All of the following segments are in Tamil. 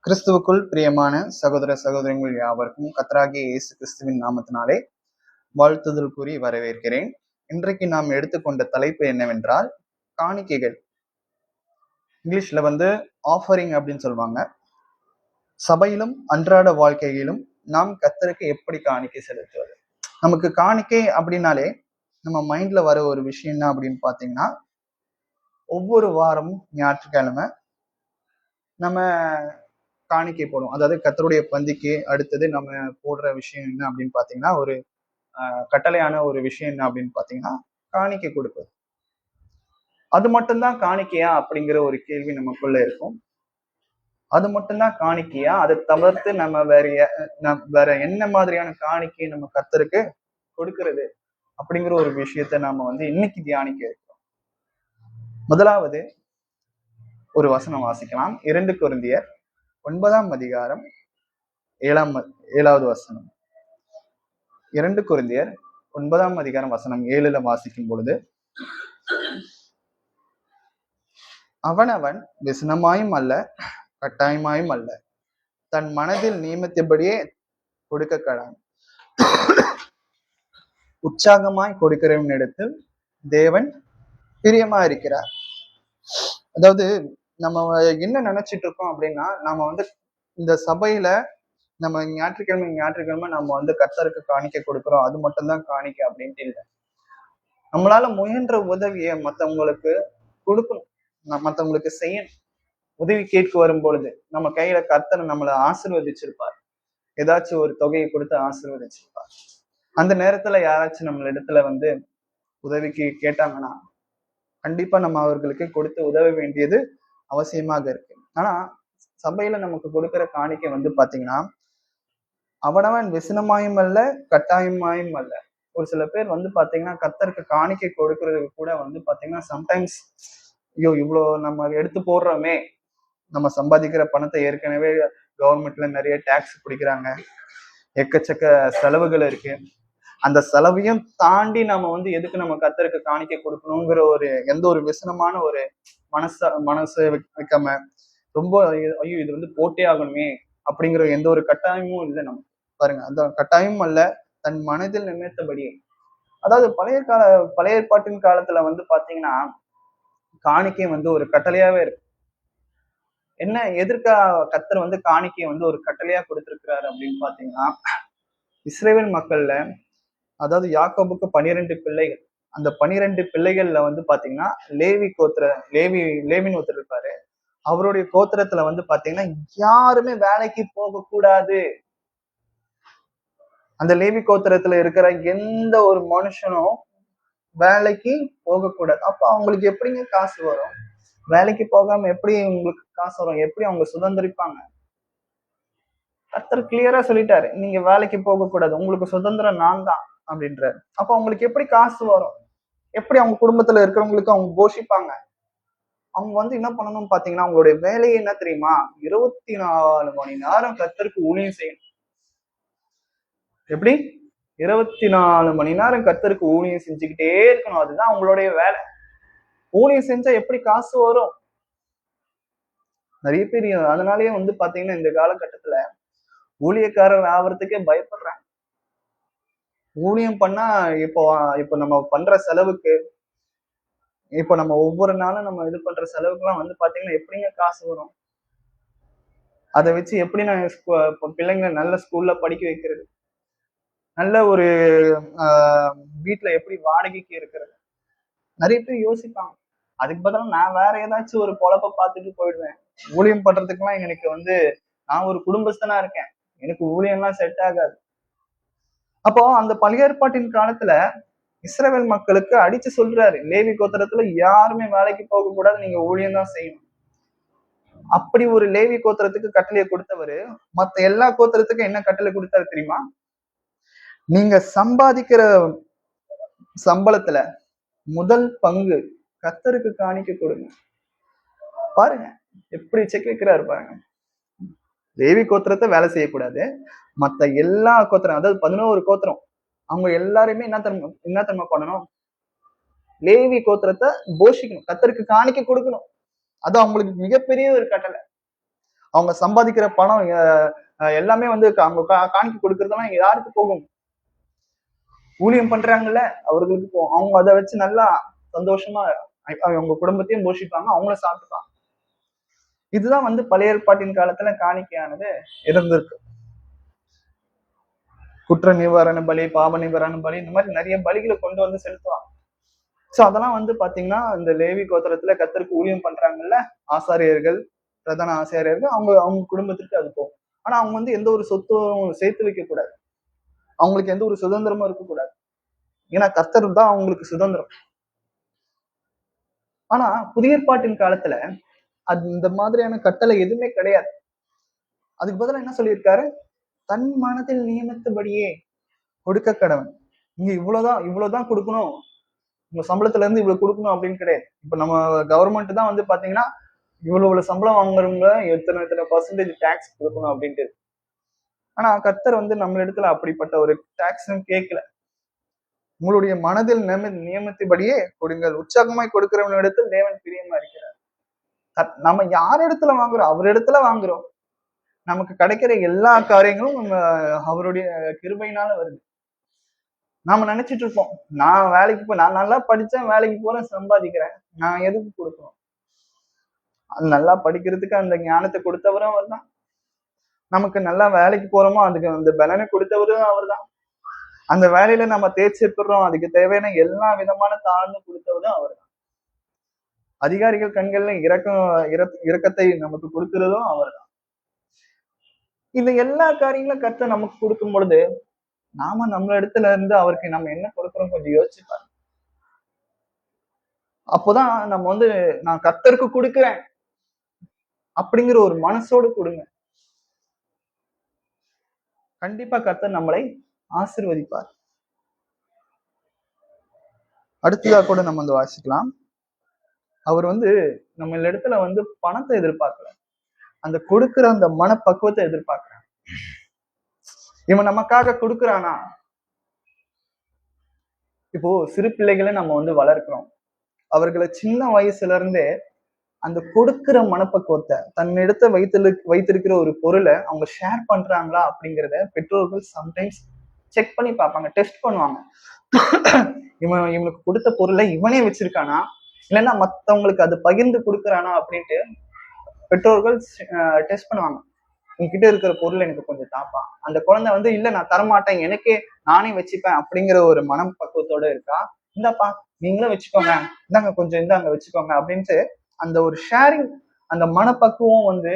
கிறிஸ்துவுக்குள் பிரியமான சகோதர சகோதரிகள் யாவருக்கும் கர்த்தராகிய இயேசு கிறிஸ்துவின் நாமத்தினாலே வாழ்த்துதல் கூறி வரவேற்கிறேன். இன்றைக்கு நாம் எடுத்துக்கொண்ட தலைப்பு என்னவென்றால் காணிக்கைகள். இங்கிலீஷ்ல ஆஃபரிங் அப்படின்னு சொல்லுவாங்க. சபையிலும் அன்றாட வாழ்க்கையிலும் நாம் கர்த்தருக்கு எப்படி காணிக்கை செலுத்துவது? நமக்கு காணிக்கை அப்படின்னாலே நம்ம மைண்ட்ல வர ஒரு விஷயம் என்ன அப்படின்னு பாத்தீங்கன்னா, ஒவ்வொரு வாரமும் ஞாயிற்றுக்கிழமை நம்ம காணிக்கை போடும். அதாவது கர்த்தருடைய பந்திக்கு அடுத்தது நம்ம போடுற விஷயம் என்ன அப்படின்னு பாத்தீங்கன்னா, ஒரு கட்டளையான ஒரு விஷயம் என்ன அப்படின்னு பாத்தீங்கன்னா, காணிக்கை கொடுப்பது. அது மட்டும்தான் காணிக்கையா அப்படிங்கிற ஒரு கேள்வி நமக்குள்ள இருக்கும். அது மட்டும்தான் காணிக்கையா? அதை தவிர்த்து நம்ம வேற என்ன மாதிரியான காணிக்கை நம்ம கர்த்தருக்கு கொடுக்கிறது அப்படிங்கிற ஒரு விஷயத்த நாம இன்னைக்கு தியானிக்க இருக்கோம். முதலாவது ஒரு வசனம் வாசிக்கலாம். 2 கொரிந்தியர் 9ஆம் அதிகாரம் 7வது வசனம். 2 கொரிந்தியர் 9ஆம் அதிகாரம் வசனம் 7ல வாசிக்கும் பொழுது, அவனவன் விசனமாயும் அல்ல கட்டாயமாயும் அல்ல, தன் மனதில் நியமித்தபடியே கொடுக்க கடான். உற்சாகமாய் கொடுக்கிறவனிடத்தில் தேவன் பிரியமா இருக்கிறார். அதாவது நம்ம என்ன நினைச்சிட்டு இருக்கோம் அப்படின்னா, நாம இந்த சபையில நம்ம ஞாயிற்றுக்கிழமை நம்ம கர்த்தருக்கு காணிக்கை கொடுக்கிறோம், அது மட்டும்தான் காணிக்கை அப்படின்ட்டு இல்லை. நம்மளால முயன்ற உதவியை மத்தவங்களுக்கு கொடுக்கணும், மத்தவங்களுக்கு செய்யணும். உதவி கேட்க வரும் பொழுது நம்ம கையில கர்த்தர் நம்மளை ஆசீர்வதிச்சிருப்பார். ஏதாச்சும் ஒரு தொகையை கொடுத்து ஆசீர்வதிச்சிருப்பார். அந்த நேரத்துல யாராச்சும் நம்மள இடத்துல உதவிக்கு கேட்டாங்கன்னா கண்டிப்பா நம்ம அவர்களுக்கு கொடுத்து உதவ வேண்டியது அவசியமாக இருக்கு. ஆனா சபையில நமக்கு கொடுக்கிற காணிக்கை பாத்தீங்கன்னா, அவனவன் விசனமாயும் அல்ல கட்டாயமாயும் அல்ல. ஒரு சில பேர் பாத்தீங்கன்னா கர்த்தருக்கு காணிக்கை கொடுக்கறதுக்கு கூட பாத்தீங்கன்னா சம்டைம்ஸ், ஐயோ இவ்வளவு நம்ம எடுத்து போடுறோமே, நம்ம சம்பாதிக்கிற பணத்தை ஏற்கனவே கவர்மெண்ட்ல நிறைய டாக்ஸ் பிடிக்கிறாங்க, எக்கச்சக்க செலவுகள் இருக்கு, அந்த செலவையும் தாண்டி நம்ம எதுக்கு நம்ம கர்த்தருக்கு காணிக்கை கொடுக்கணுங்கிற எந்த ஒரு விசனமான ஒரு மனசு வைக்காம, ரொம்ப ஐயோ இது போட்டே ஆகணுமே அப்படிங்கிற எந்த ஒரு கட்டாயமும் இல்லை நமக்கு. பாருங்க, அந்த கட்டாயமும் அல்ல, தன் மனதில் நினைத்தபடியே. அதாவது பழைய ஏற்பாட்டின் காலத்துல பாத்தீங்கன்னா காணிக்கை ஒரு கட்டளையாவே இருக்கு. என்ன எதற்கா கர்த்தர் காணிக்கையை ஒரு கட்டளையா கொடுத்திருக்கிறாரு அப்படின்னு பாத்தீங்கன்னா, இஸ்ரவேல் மக்கள்ல, அதாவது யாக்கோபுக்கு 12 பிள்ளைகள். அந்த 12 பிள்ளைகள்ல பாத்தீங்கன்னா லேவின்னு ஒருத்தர் இருப்பாரு. அவருடைய கோத்திரத்துல பாத்தீங்கன்னா யாருமே வேலைக்கு போக கூடாது. அந்த லேவி கோத்திரத்துல இருக்கிற எந்த ஒரு மனுஷனும் வேலைக்கு போகக்கூடாது. அப்ப அவங்களுக்கு எப்படிங்க காசு வரும்? வேலைக்கு போகாம எப்படி உங்களுக்கு காசு வரும்? எப்படி அவங்க சுதந்திரிப்பாங்க? கர்த்தர் கிளியரா சொல்லிட்டாரு, நீங்க வேலைக்கு போக கூடாது, உங்களுக்கு சுதந்திரம் நான் தான் அப்படின்றாரு. அப்ப அவங்களுக்கு எப்படி காசு வரும்? எப்படி அவங்க குடும்பத்துல இருக்கிறவங்களுக்கு அவங்க போஷிப்பாங்க? அவங்க என்ன பண்ணணும் பாத்தீங்கன்னா, அவங்களுடைய வேலையை என்ன தெரியுமா? 24 மணி நேரம் கர்த்தருக்கு ஊழியம் செய்யணும். எப்படி? 24 மணி நேரம் கர்த்தருக்கு ஊழியம் செஞ்சுக்கிட்டே இருக்கணும். அதுதான் அவங்களுடைய வேலை. ஊழியம் செஞ்சா எப்படி காசு வரும்? நிறைய பேர் அதனாலயே பாத்தீங்கன்னா இந்த காலகட்டத்துல ஊழியக்காரர் ஆவறதுக்கே பயப்படுறாங்க. ஊழியம் பண்ணா இப்போ நம்ம பண்ற செலவுக்கு, இப்போ நம்ம ஒவ்வொரு நாளும் நம்ம இது பண்ற செலவுக்குலாம் பாத்தீங்கன்னா எப்படிங்க காசு வரும்? அதை வச்சு எப்படி நான் பிள்ளைங்களை நல்ல ஸ்கூல்ல படிக்க வைக்கிறது, நல்ல ஒரு வீட்டுல எப்படி வாடகைக்கு இருக்கிறது? நிறைய பேர் யோசிப்பாங்க. அதுக்கு பதிலா நான் வேற ஏதாச்சும் ஒரு பொழப்ப பார்த்துட்டு போயிடுவேன். ஊழியம் பண்றதுக்குலாம் எனக்கு நான் ஒரு குடும்பஸ்தனா இருக்கேன், எனக்கு ஊழியம்லாம் செட் ஆகாது. அப்போ அந்த பழைய ஏற்பாட்டின் காலத்துல இஸ்ரவேல் மக்களுக்கு அடிச்சு சொல்றாரு, லேவி கோத்திரத்துல யாருமே வேலைக்கு போக கூடாது, நீங்க ஊழியம் தான் செய்யணும். அப்படி ஒரு லேவி கோத்திரத்துக்கு கட்டளையை கொடுத்தவரு மத்த எல்லா கோத்திரத்துக்கும் என்ன கட்டளை கொடுத்தாரு தெரியுமா? நீங்க சம்பாதிக்கிற சம்பளத்துல முதல் பங்கு கர்த்தருக்கு காணிக்க கொடுங்க. பாருங்க எப்படி செக் வைக்கிறாரு பாருங்க. லேவி கோத்திரத்தை வேலை செய்யக்கூடாது, மத்த எல்லா கோத்திரம், அதாவது 11 கோத்திரம், அவங்க எல்லாருமே என்ன தர்மம் பண்ணணும்? லேவி கோத்திரத்தை போஷிக்கணும், கர்த்தருக்கு காணிக்க கொடுக்கணும். அது அவங்களுக்கு மிகப்பெரிய ஒரு கட்டளை. அவங்க சம்பாதிக்கிற பணம் எல்லாமே வந்து அவங்க காணிக்கை கொடுக்கறதெல்லாம் யாருக்கு போகும்? ஊழியம் பண்றாங்கல்ல அவர்களுக்கு போகும். அவங்க அதை வச்சு நல்லா சந்தோஷமா அவங்க குடும்பத்தையும் போஷிப்பாங்க, அவங்கள சாப்பிட்டுப்பாங்க. இதுதான் வந்து பழைய ஏற்பாட்டின் காலத்துல காணிக்கையானது இருந்திருக்கு. குற்ற நிவாரண பலி, பாவ நிவாரண பலி, இந்த மாதிரி நிறைய பலிகளை கொண்டு வந்து செலுத்துவாங்க. சோ அதெல்லாம் வந்து பாத்தீங்கன்னா இந்த லேவி கோத்திரத்துல கர்த்தருக்கு ஊழியம் பண்றாங்கல்ல ஆசாரியர்கள், பிரதான ஆசாரியர்கள், அவங்க அவங்க குடும்பத்திற்கு அது போகும். ஆனா அவங்க வந்து எந்த ஒரு சொத்தும் சேர்த்து வைக்க கூடாது, அவங்களுக்கு எந்த ஒரு சுதந்திரமும் இருக்கக்கூடாது. ஏன்னா கர்த்தர் தான் அவங்களுக்கு சுதந்திரம். ஆனா புதிய ஏற்பாட்டின் காலத்துல அது இந்த மாதிரியான கட்டளை எதுவுமே கிடையாது. அதுக்கு பதிலா என்ன சொல்லியிருக்காரு? தன் மனதில் நியமித்தபடியே கொடுக்க கடவன். இங்க இவ்வளவுதான் கொடுக்கணும், உங்க சம்பளத்துல இருந்து இவ்வளவு கொடுக்கணும் அப்படின்னு கிடையாது. இப்ப நம்ம கவர்மெண்ட் தான் வந்து பாத்தீங்கன்னா இவ்வளவு சம்பளம் வாங்குறவங்க எத்தனை பர்சன்டேஜ் டாக்ஸ் கொடுக்கணும் அப்படின்ட்டு. ஆனா கர்த்தர் வந்து நம்ம இடத்துல அப்படிப்பட்ட ஒரு டாக்ஸும் கேட்கல. உங்களுடைய மனதில் நியமித்தபடியே கொடுங்கள், உற்சாகமாய் கொடுக்கிறவனிடத்தில் தேவன் பிரியமா இருக்கிறார். நம்ம யார் இடத்துல வாங்குறோம்? அவர் இடத்துல வாங்குறோம். நமக்கு கிடைக்கிற எல்லா காரியங்களும் நம்ம அவருடைய கிருபையினால வருது. நாம நினைச்சிட்டு இருப்போம், நான் நல்லா படிச்சேன், வேலைக்கு போறேன், சம்பாதிக்கிறேன், நான் எதுக்கு கொடுக்கணும்? நல்லா படிக்கிறதுக்கு அந்த ஞானத்தை கொடுத்தவரும் அவர் தான். நமக்கு நல்லா வேலைக்கு போறோமோ அதுக்கு அந்த பலனை கொடுத்தவரும் அவர் தான். அந்த வேலையில நம்ம தேர்ச்சி பெறோம், அதுக்கு தேவையான எல்லா விதமான தாழ்ந்து கொடுத்தவரும் அவர் தான். அதிகாரிகள் கண்கள்ல இரக்கத்தை நமக்கு கொடுக்கிறதும் அவர் தான். இந்த எல்லா காரியங்களும் கர்த்தர் நமக்கு கொடுக்கும் பொழுது நாம நம்ம இடத்துல இருந்து அவருக்கு நம்ம என்ன கொடுக்குறோம் கொஞ்சம் யோசிச்சு பாருங்க. அப்போதான் நம்ம வந்து நான் கர்த்தருக்கு கொடுக்கிறேன் அப்படிங்கிற ஒரு மனசோடு கொடுங்க. கண்டிப்பா கர்த்தர் நம்மளை ஆசீர்வதிப்பார். அடுத்ததா கூட நம்ம வந்து வாசிக்கலாம். அவர் வந்து நம்ம இடத்துல வந்து பணத்தை எதிர்பார்க்கல, அந்த கொடுக்கிற அந்த மனப்பக்குவத்தை எதிர்பார்க்கிறான். இவன் நமக்காக கொடுக்குறானா? இப்போ சிறு பிள்ளைகளை நம்ம வந்து வளர்க்கிறோம். அவர்களை சின்ன வயசுல இருந்தே அந்த கொடுக்கிற மனப்பக்குவத்தை, தன்னிடத்தை வைத்திருக்கிற ஒரு பொருளை அவங்க ஷேர் பண்றாங்களா அப்படிங்கிறத பெற்றோர்கள் சம்டைம்ஸ் செக் பண்ணி பார்ப்பாங்க, டெஸ்ட் பண்ணுவாங்க. இவனுக்கு கொடுத்த பொருளை இவனே வச்சிருக்கானா, இல்லைன்னா மத்தவங்களுக்கு அது பகிர்ந்து கொடுக்குறானா அப்படின்ட்டு பெற்றோர்கள் டெஸ்ட் பண்ணுவாங்க. உங்ககிட்ட இருக்கிற பொருள் எனக்கு கொஞ்சம் தாப்பா. அந்த குழந்தை வந்து இல்ல நான் தரமாட்டேன், எனக்கே நானே வச்சுப்பேன் அப்படிங்கிற ஒரு மனம் பக்குவத்தோட இருக்கா, இந்தாப்பா நீங்களும் வச்சுக்கோங்க, இந்தாங்க கொஞ்சம் இந்தாங்க வச்சுக்கோங்க அப்படின்ட்டு அந்த ஒரு ஷேரிங், அந்த மனப்பக்குவம் வந்து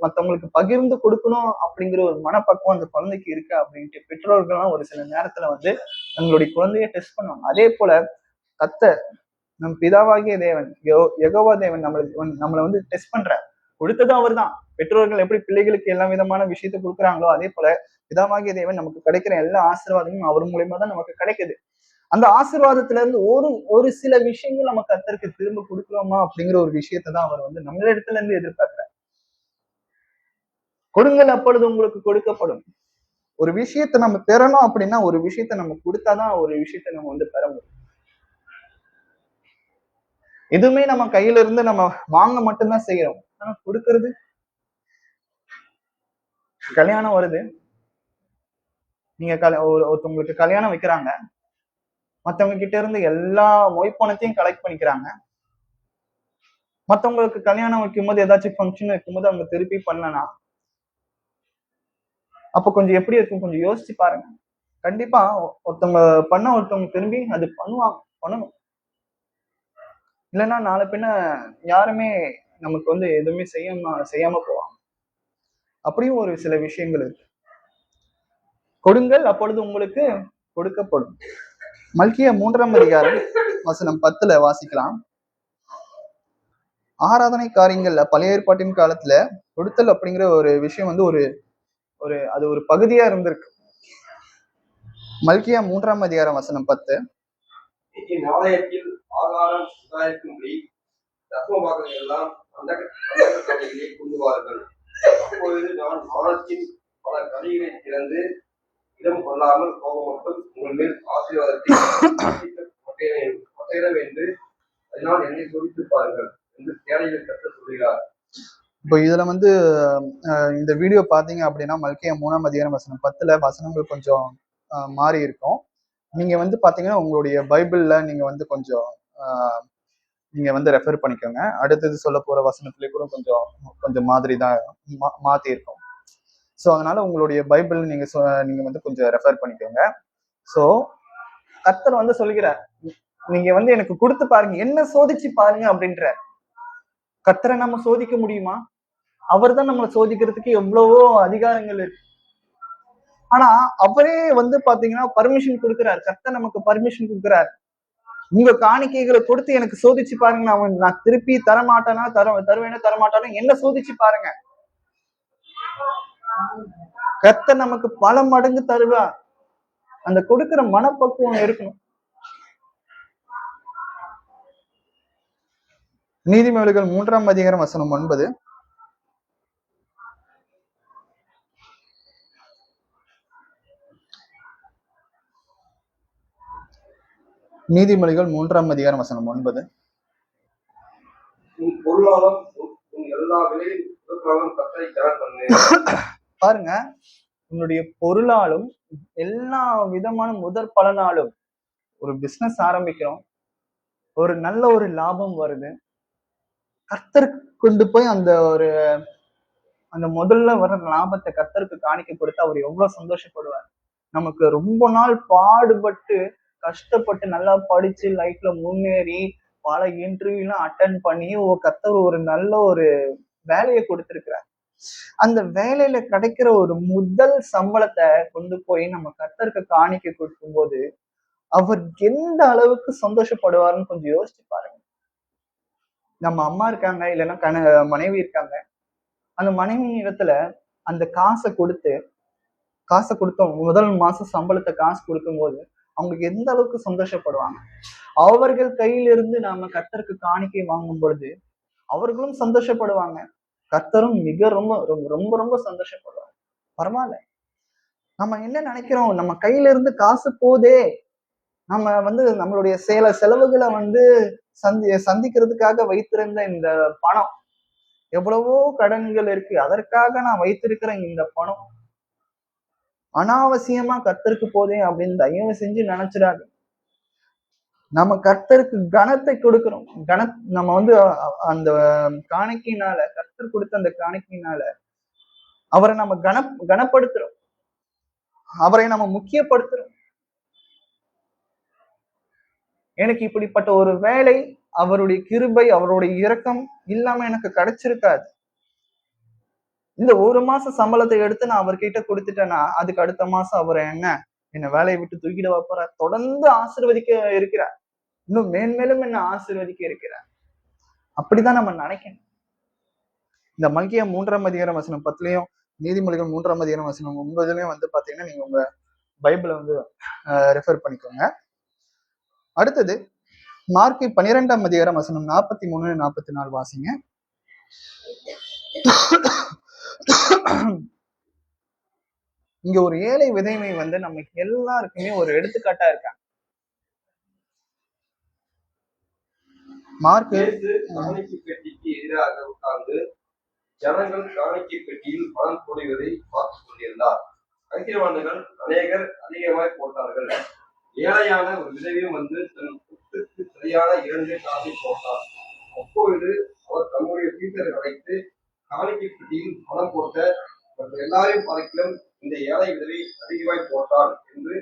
மத்தவங்களுக்கு பகிர்ந்து கொடுக்கணும் அப்படிங்கிற ஒரு மனப்பக்குவம் அந்த குழந்தைக்கு இருக்கு அப்படின்ட்டு பெற்றோர்கள்லாம் ஒரு சில நேரத்துல வந்து தங்களுடைய குழந்தைய டெஸ்ட் பண்ணுவாங்க. அதே போல கர்த்தர் நம் பிதாவாகிய தேவன் யெகோவா தேவன் நம்மளை வந்து டெஸ்ட் பண்ற, கொடுத்ததும் அவர் தான். பெற்றோர்கள் எப்படி பிள்ளைகளுக்கு எல்லா விதமான விஷயத்த கொடுக்குறாங்களோ அதே போல பிதாவாகிய தேவன் நமக்கு கிடைக்கிற எல்லா ஆசீர்வாதமும் அவர் மூலியமா தான் நமக்கு கிடைக்குது. அந்த ஆசீர்வாதத்துல இருந்து ஒரு சில விஷயங்கள் நம்ம கர்த்தருக்கு திரும்ப கொடுக்கிறோமா அப்படிங்கிற ஒரு விஷயத்தை தான் அவர் வந்து நம்ம இடத்துல இருந்து எதிர்பார்க்கிறார். கொடுங்கள் அப்பொழுது உங்களுக்கு கொடுக்கப்படும். ஒரு விஷயத்த நம்ம பெறணும் அப்படின்னா ஒரு விஷயத்த நம்ம கொடுத்தாதான் ஒரு விஷயத்த நம்ம வந்து பெற முடியும். எதுவுமே நம்ம கையில இருந்து நம்ம வாங்க மட்டும்தான் செய்யறோம், ஆனா கொடுக்கறது. கல்யாணம் வருது, நீங்க ஒருத்தவங்களுக்கு கல்யாணம் வைக்கிறாங்க, மத்தவங்க கிட்ட இருந்து எல்லா மொய்ப்பணத்தையும் கலெக்ட் பண்ணிக்கிறாங்க. மத்தவங்களுக்கு கல்யாணம் வைக்கும் போது ஏதாச்சும் ஃபங்க்ஷன் வைக்கும் போது அவங்க திருப்பி பண்ணனா அப்ப கொஞ்சம் எப்படி இருக்கும் கொஞ்சம் யோசிச்சு பாருங்க. கண்டிப்பா ஒருத்தவங்க திரும்பி அது பண்ணணும். இல்லைன்னா நாளை பின்ன யாருமே நமக்கு வந்து எதுவுமே செய்யாம போவாங்க. அப்படியும் ஒரு சில விஷயங்கள் இருக்கு. கொடுங்கள் அப்பொழுது உங்களுக்கு கொடுக்கப்படும். மல்கியா 3ஆம் அதிகாரம் வசனம் 10 வாசிக்கலாம். ஆராதனை காரியங்கள்ல பழைய ஏற்பாட்டின் காலத்துல கொடுத்தல் அப்படிங்கிற ஒரு விஷயம் வந்து அது ஒரு பகுதியா இருந்திருக்கு. மல்கியா 3ஆம் அதிகாரம் வசனம் 10. இடம் கொள்ளாமல் போக மட்டும் உங்கள் மேல் ஆசீர்வாதத்தை என்று அதனால் என்னை சோதித்து பாருங்கள் என்று தேவையை கற்று சொல்கிறார். இப்போ இதுல வந்து இந்த வீடியோ பாத்தீங்க அப்படின்னா மல்கியா 3ஆம் அதிகாரம் வசனம் 10ல வசனங்கள் கொஞ்சம் மாறி இருக்கும். நீங்க வந்து பாத்தீங்கன்னா உங்களுடைய பைபிள்ல நீங்க வந்து கொஞ்சம் நீங்க வந்து ரெஃபர் பண்ணிக்கோங்க. அடுத்தது சொல்ல போற வசனத்திலே கூட கொஞ்சம் கொஞ்சம் மாதிரி தான் மாத்தி இருக்கும். ஸோ அதனால உங்களுடைய பைபிள் நீங்க வந்து கொஞ்சம் ரெஃபர் பண்ணிக்கோங்க. ஸோ கர்த்தர் வந்து சொல்கிறார், நீங்க வந்து எனக்கு கொடுத்து பாருங்க, என்ன சோதிச்சு பாருங்க அப்படின்ற. கர்த்தரை நம்ம சோதிக்க முடியுமா? அவர் தான் நம்மளை சோதிக்கிறதுக்கு எவ்வளவோ அதிகாரங்கள் இருக்கு. ஆனா அவரே வந்து பாத்தீங்கன்னா பர்மிஷன் கொடுக்கிறார். கர்த்தர் நமக்கு பர்மிஷன் கொடுக்கிறார். உங்க காணிக்கைகளை கொடுத்து எனக்கு சோதிச்சு பாருங்க, நான் திருப்பி தரமாட்டேனா தருவேனா தரமாட்டானா என்ன சோதிச்சு பாருங்க. கர்த்தர் நமக்கு பல மடங்கு தருவார். அந்த கொடுக்கிற மனப்பக்குவம் இருக்கணும். நீதிமொழிகள் 3ஆம் அதிகாரம் வசனம் 9. நீதிமொழிகள் 3ஆம் அதிகாரம் வசனம் 9. பாருங்க, உன்னுடைய பொருளாலும் எல்லா விதமான முதற் பலனாலும் ஒரு பிசினஸ் ஆரம்பிக்கிறோம், ஒரு நல்ல ஒரு லாபம் வருது. கர்த்தருக்கு கொண்டு போய் அந்த முதல்ல வர லாபத்தை கர்த்தருக்கு காணிக்க கொடுத்து அவர் எவ்வளவு சந்தோஷப்படுவார். நமக்கு ரொம்ப நாள் பாடுபட்டு கஷ்டப்பட்டு நல்லா படிச்சு லைஃப்ல முன்னேறி பல இன்டர்வியூலாம் அட்டன் பண்ணி கர்த்தர் ஒரு நல்ல ஒரு வேலையை கொடுத்திருக்கிறார். அந்த வேலையில கிடைக்கிற ஒரு முதல் சம்பளத்தை கொண்டு போய் நம்ம கர்த்தருக்கு காணிக்க கொடுக்கும் போது அவர் எந்த அளவுக்கு சந்தோஷப்படுவார்னு கொஞ்சம் யோசிச்சு பாருங்க. நம்ம அம்மா இருக்காங்க, இல்லைன்னா மனைவி இருக்காங்க. அந்த மனைவி இடத்துல அந்த காசை கொடுத்தோம் முதல் மாசம் சம்பளத்தை காசு கொடுக்கும் போது அவங்களுக்கு எந்த அளவுக்கு சந்தோஷப்படுவாங்க. அவர்கள் கையிலிருந்து நாம கர்த்தருக்கு காணிக்கை வாங்கும் பொழுது அவர்களும் சந்தோஷப்படுவாங்க. கர்த்தரும் ரொம்ப ரொம்ப ரொம்ப சந்தோஷப்படுவாங்க. பரவாயில்ல, நம்ம என்ன நினைக்கிறோம், நம்ம கையில இருந்து காசு போதே, நம்ம வந்து நம்மளுடைய செலவுகளை வந்து சந்திக்கிறதுக்காக வைத்திருந்த இந்த பணம், எவ்வளவோ கடன்கள் இருக்கு, அதற்காக நான் வைத்திருக்கிற இந்த பணம் அனாவசியமா கர்த்தருக்கு போதே அப்படின்னு தயவு செஞ்சு நினைச்சிடாது. நம்ம கர்த்தருக்கு கனத்தை கொடுக்கிறோம். நம்ம வந்து அந்த காணிக்கையினால, கர்த்தர் கொடுத்த அந்த காணிக்கையினால அவரை நம்ம கனப்படுத்துறோம், அவரை நம்ம முக்கியப்படுத்துறோம். எனக்கு இப்படிப்பட்ட ஒரு வேலை, அவருடைய கிருபை, அவருடைய இரக்கம் இல்லாம எனக்கு கிடைச்சிருக்காது. இந்த ஒரு மாசம் சம்பளத்தை எடுத்து நான் அவர்கிட்ட கொடுத்துட்டேன்னா அதுக்கு அடுத்த மாசம் அவர் என்ன வேலையை விட்டு தூக்கிட போறார். தொடர்ந்து ஆசீர்வதிக்க இருக்கிறார், இன்னும் மேன்மேலும் என்ன ஆசீர்வதிக்க இருக்கிறார். அப்படிதான் நம்ம நினைக்கணும். இந்த மல்கியா 3ஆம் அதிகாரம் வசனம் 10லயும் நீதிமொழிகள் 3ஆம் அதிகாரம் வசனம் 9லயும் வந்து பாத்தீங்கன்னா நீங்க உங்க பைபிளை வந்து ரெஃபர் பண்ணிக்கோங்க. அடுத்தது மார்க்கு 12ஆம் அதிகாரம் வசனம் 43 44 வாசிங்க. இங்க ஒரு ஏழை விதவை வந்து நம்ம எல்லாருக்குமே ஒரு எடுத்துக்காட்டா இருக்காங்க. மார்க்கு காணிக்கை பெட்டிக்கு எதிராக உட்கார்ந்து ஜனங்கள் காணிக்கை பெட்டியில் பணம் போடுவதை பார்த்துக் கொண்டிருந்தார். ஐக்கியவான்கள் அநேகர் அதிகமாய் போட்டார்கள். ஏழையான ஒரு விதவையும் வந்து தன் சொத்துக்கு சரியான 2 காசை போட்டார். அப்பொழுது அவர் தம்முடைய சீடரை அழைத்து, காணிக்கை பெட்டியில் பணம் போட்ட மற்ற எல்லாரையும் பார்க்கிலும் இந்த ஏழை விதவை அதிகமாய் போட்டார் என்று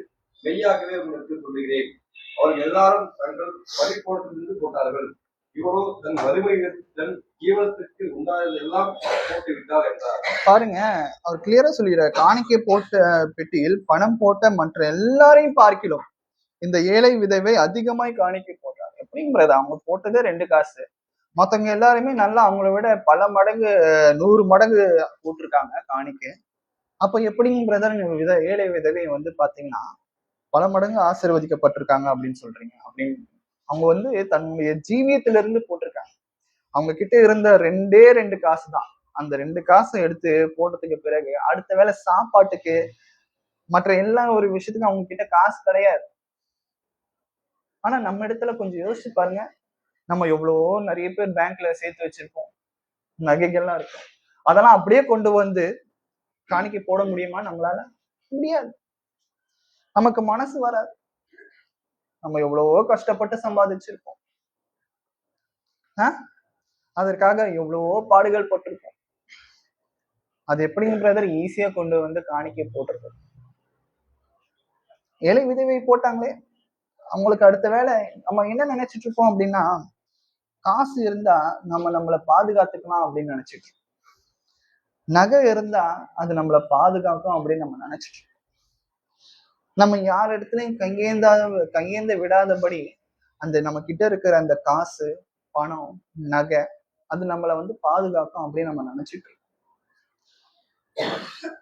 மெய்யாகவே உங்களுக்கு சொல்லுகிறேன். அவர்கள் எல்லாரும் தங்கள் பறிப்போட்டிலிருந்து போட்டார்கள். இவரோ தன் வறுமையில் தன் ஜீவனத்துக்கு உண்டானதெல்லாம் போட்டு விட்டார் என்றார். பாருங்க, அவர் கிளியரா சொல்லிடுறார், காணிக்கை போட்ட பெட்டியில் பணம் போட்ட மற்ற எல்லாரையும் பார்க்கிலும் இந்த ஏழை விதவை அதிகமாய் காணிக்கை போட்டார். எப்படிங்கிறது, அவங்க போட்டதே 2 காசு, மத்தவங்க எல்லாருமே நல்லா அவங்கள விட பல மடங்கு 100 மடங்கு போட்டிருக்காங்க காணிக்கை. அப்ப எப்படிங்கிறத ஏழை விதவை வந்து பாத்தீங்கன்னா பல மடங்கு ஆசீர்வதிக்கப்பட்டிருக்காங்க அப்படின்னு சொல்றீங்க. அப்படின்னு அவங்க வந்து தன்னுடைய ஜீவியத்திலிருந்து போட்டிருக்காங்க. அவங்க கிட்ட இருந்த 2 காசு தான், அந்த 2 காசை எடுத்து போட்டதுக்கு பிறகு அடுத்த வேளை சாப்பாட்டுக்கு மற்ற எல்லா ஒரு விஷயத்துக்கும் அவங்க கிட்ட காசு கிடையாது. ஆனா நம்ம இடத்துல கொஞ்சம் யோசிச்சு பாருங்க, நம்ம எவ்வளவோ நிறைய பேர் பேங்க்ல சேர்த்து வச்சிருப்போம், நகைகள்லாம் இருக்கும். அதெல்லாம் அப்படியே கொண்டு வந்து காணிக்கை போட முடியுமா நம்மளால? முடியாது. நமக்கு மனசு வராது. நம்ம எவ்வளவோ கஷ்டப்பட்டு சம்பாதிச்சிருப்போம். அதற்காக எவ்வளவோ பாடுகள் பட்டிருப்போம். அது எப்படிங்க பிரதர் ஈஸியா கொண்டு வந்து காணிக்கை போட்டிருக்கு? ஏழை விதவை போட்டாங்களே, அவங்களுக்கு அடுத்த வேலை நம்ம என்ன நினைச்சிட்டு இருப்போம் அப்படின்னா, காசு இருந்தா நம்மளை பாதுகாத்துக்கலாம் அப்படின்னு நினைச்சிட்டு, நகை இருந்தா அது நம்மளை பாதுகாக்கும் அப்படின்னு நம்ம நினைச்சிட்டு, நம்ம யார் இடத்துலயும் கையேந்த விடாதபடி அந்த நம்ம கிட்ட இருக்கிற அந்த காசு, பணம், நகை அது நம்மளை வந்து பாதுகாக்கும் அப்படின்னு நம்ம நினைச்சிட்டு,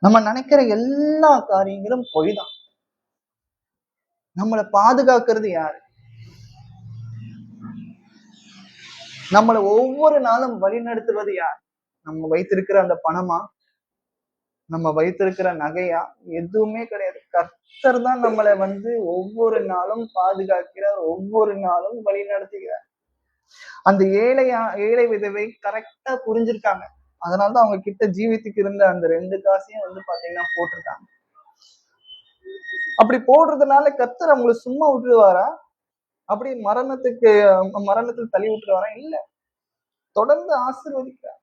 நம்ம நினைக்கிற எல்லா காரியங்களும் பொய் தான். நம்மளை பாதுகாக்கிறது யாரு? நம்மளை ஒவ்வொரு நாளும் வழிநடத்துவது யார்? நம்ம வைத்திருக்கிற அந்த பணமா, நம்ம வைத்திருக்கிற நகையா? எதுவுமே கிடையாது. கர்த்தர் தான் நம்மளை வந்து ஒவ்வொரு நாளும் பாதுகாக்கிறார், ஒவ்வொரு நாளும் வழி நடத்துகிறார். அந்த ஏழை விதவை கரெக்டா புரிஞ்சிருக்காங்க. அதனாலதான் அவங்க கிட்ட ஜீவித்துக்கு இருந்த அந்த 2 காசையும் வந்து பாத்தீங்கன்னா போட்டிருக்காங்க. அப்படி போடுறதுனால கர்த்தர் அவங்களை சும்மா விட்டுருவாரா? அப்படி மரணத்தில் தள்ளி விட்டுருவாரா? இல்ல, தொடர்ந்து ஆசீர்வதிக்கிறார்.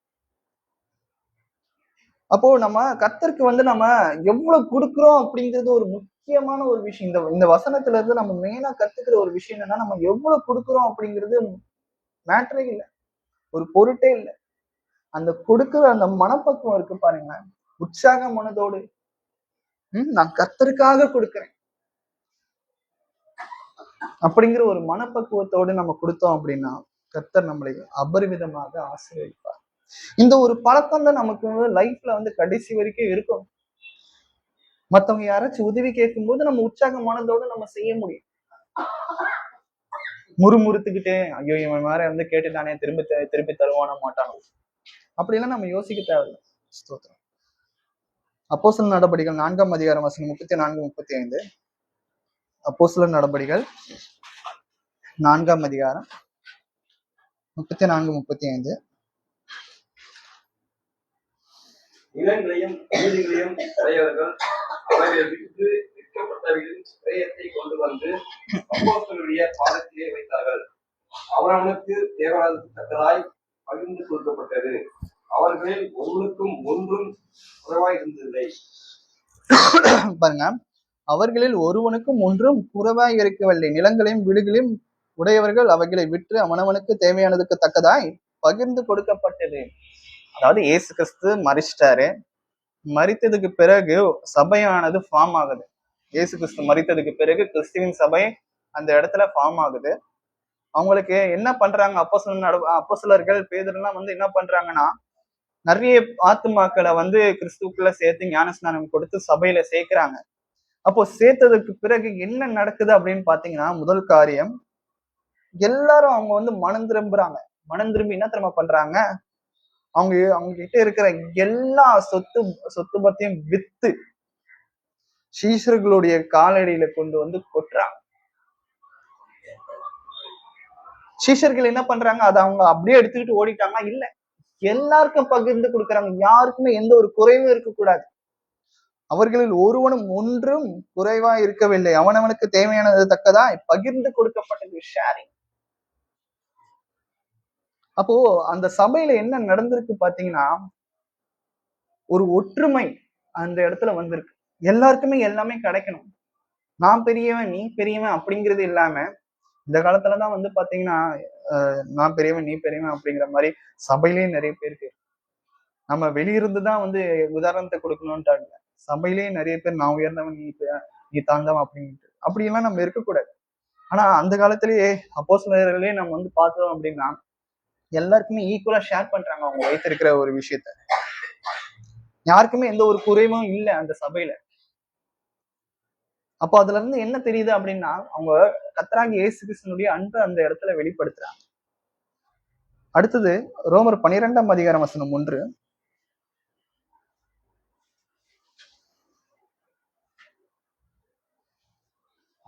அப்போ நம்ம கர்த்தருக்கு வந்து நம்ம எவ்வளவு கொடுக்குறோம் அப்படிங்கிறது ஒரு முக்கியமான ஒரு விஷயம். இந்த வசனத்துல இருந்து நம்ம மெயினா கத்துக்கிற ஒரு விஷயம் என்னன்னா, நம்ம எவ்வளவு கொடுக்குறோம் அப்படிங்கிறது மேட்டரே இல்லை, ஒரு பொருட்டே இல்லை. அந்த கொடுக்குற அந்த மனப்பக்குவம் இருக்கு பாருங்க, உற்சாக மனதோடு நான் கர்த்தருக்காக கொடுக்கிறேன் அப்படிங்கிற ஒரு மனப்பக்குவத்தோடு நம்ம கொடுத்தோம் அப்படின்னா கர்த்தர் நம்மளை அபரிமிதமாக ஆசீர்வதிப்பார். இந்த ஒரு பழக்கம் தான் நமக்கு லைஃப்ல வந்து கடைசி வரைக்கும் இருக்கும். மத்தவங்க யாராச்சும் உதவி கேட்கும் போது நம்ம உற்சாக மனதோடு நம்ம செய்ய முடியும். முறுமுறுத்துக்கிட்டே ஐயோ இவன் வேற வந்து கேட்டுட்டானே, திருப்பி தருவான மாட்டானோ அப்படிலாம் நம்ம யோசிக்க தேவையில்லை. ஸ்தோத்திரம். அப்போஸ்தலர் நடபடிகள் 4ஆம் அதிகாரம் வசனம் 34, 35. அப்போஸ்தலர் நடபடிகள் 4ஆம் அதிகாரம் 34, 35. நிலங்களையும் வீடுகளையும் தலைவர்கள் அவைகளை விட்டு விற்கப்பட்டவர்களின் கிரயத்தை கொண்டு வந்து அப்போஸ்தலருடைய பாதத்திலே வைத்தார்கள். அவர்களுக்கு தேவனாதற்கு தக்கதாய் பகிர்ந்து கொடுக்கப்பட்டது. அவர்களில் ஒருவருக்கும் ஒன்றும் குறைவாய் இருந்ததில்லை. பாருங்க, அவர்களில் ஒருவனுக்கும் ஒன்றும் குறைவாய் இருக்கவில்லை. நிலங்களையும் வீடுகளையும் உடையவர்கள் அவைகளை விற்று அவனவனுக்கு தேவையானதுக்கு தக்கதாய் பகிர்ந்து கொடுக்கப்பட்டது. அதாவது இயேசு கிறிஸ்து மரிச்சிட்டாரு. மரித்ததுக்கு பிறகு சபையானது ஃபார்ம் ஆகுது. இயேசு கிறிஸ்து மரித்ததுக்கு பிறகு கிறிஸ்துவின் சபை அந்த இடத்துல ஃபார்ம் ஆகுது. அவங்களுக்கு என்ன பண்றாங்க? அப்போஸ்தலர்கள் பேதுருலாம் வந்து என்ன பண்றாங்கன்னா, நிறைய ஆத்துமாக்களை வந்து கிறிஸ்துக்குள்ள சேர்த்து ஞானஸ்நானம் கொடுத்து சபையில சேர்க்கிறாங்க. அப்போ சேர்த்ததுக்கு பிறகு என்ன நடக்குது அப்படின்னு பாத்தீங்கன்னா, முதல் காரியம் எல்லாரும் அவங்க வந்து மனம் திரும்புறாங்க. மனம் திரும்பி என்ன திரும்ப பண்றாங்க? அவங்க கிட்ட இருக்கிற எல்லா சொத்து பத்தையும் வித்து சீஷர்களுடைய காலடியில கொண்டு வந்து கொட்டுறாங்க. சீஷர்கள் என்ன பண்றாங்க? அதை அவங்க அப்படியே எடுத்துக்கிட்டு ஓடிட்டாங்க? இல்ல, எல்லாருக்கும் பகிர்ந்து கொடுக்குறாங்க. யாருக்குமே எந்த ஒரு குறைவும் இருக்கக்கூடாது. அவர்களில் ஒருவனும் ஒன்றும் குறைவா இருக்கவில்லை. அவனவனுக்கு தேவையானது தக்கதா பகிர்ந்து கொடுக்கப்பட்டது. ஷேரிங். அப்போ அந்த சபையில என்ன நடந்திருக்கு பாத்தீங்கன்னா, ஒரு ஒற்றுமை அந்த இடத்துல வந்திருக்கு. எல்லாருக்குமே எல்லாமே கிடைக்கணும். நான் பெரியவன் நீ பெரியவன் அப்படிங்கிறது இல்லாம, இந்த காலத்துலதான் வந்து பாத்தீங்கன்னா நான் பெரியவன் நீ பெரியவன் அப்படிங்கிற மாதிரி சபையிலேயே நிறைய பேருக்கு நம்ம வெளியிருந்துதான் வந்து உதாரணத்தை கொடுக்கணும்ட்டாங்க. சபையிலேயே நிறைய பேர் நான் உயர்ந்தவன் நீ தாழ்ந்தவன் அப்படின்ட்டு அப்படியெல்லாம் நம்ம இருக்கக்கூடாது. ஆனா அந்த காலத்திலேயே அப்போஸ்தலர்களே நம்ம வந்து பார்த்தோம் அப்படின்னா எல்லாருக்குமே ஈக்குவலா ஷேர் பண்றாங்க அவங்க வைத்திருக்கிற ஒரு விஷயத்த. யாருக்குமே எந்த ஒரு குறைவும் இல்லை அந்த சபையில. அப்போ அதுல இருந்து என்ன தெரியுது அப்படின்னா, அவங்க கர்த்தராகிய இயேசு கிறிஸ்துவினுடைய அன்பை அந்த இடத்துல வெளிப்படுத்துறாங்க. அடுத்தது ரோமர் 12ஆம் அதிகாரம் வசனம் 1.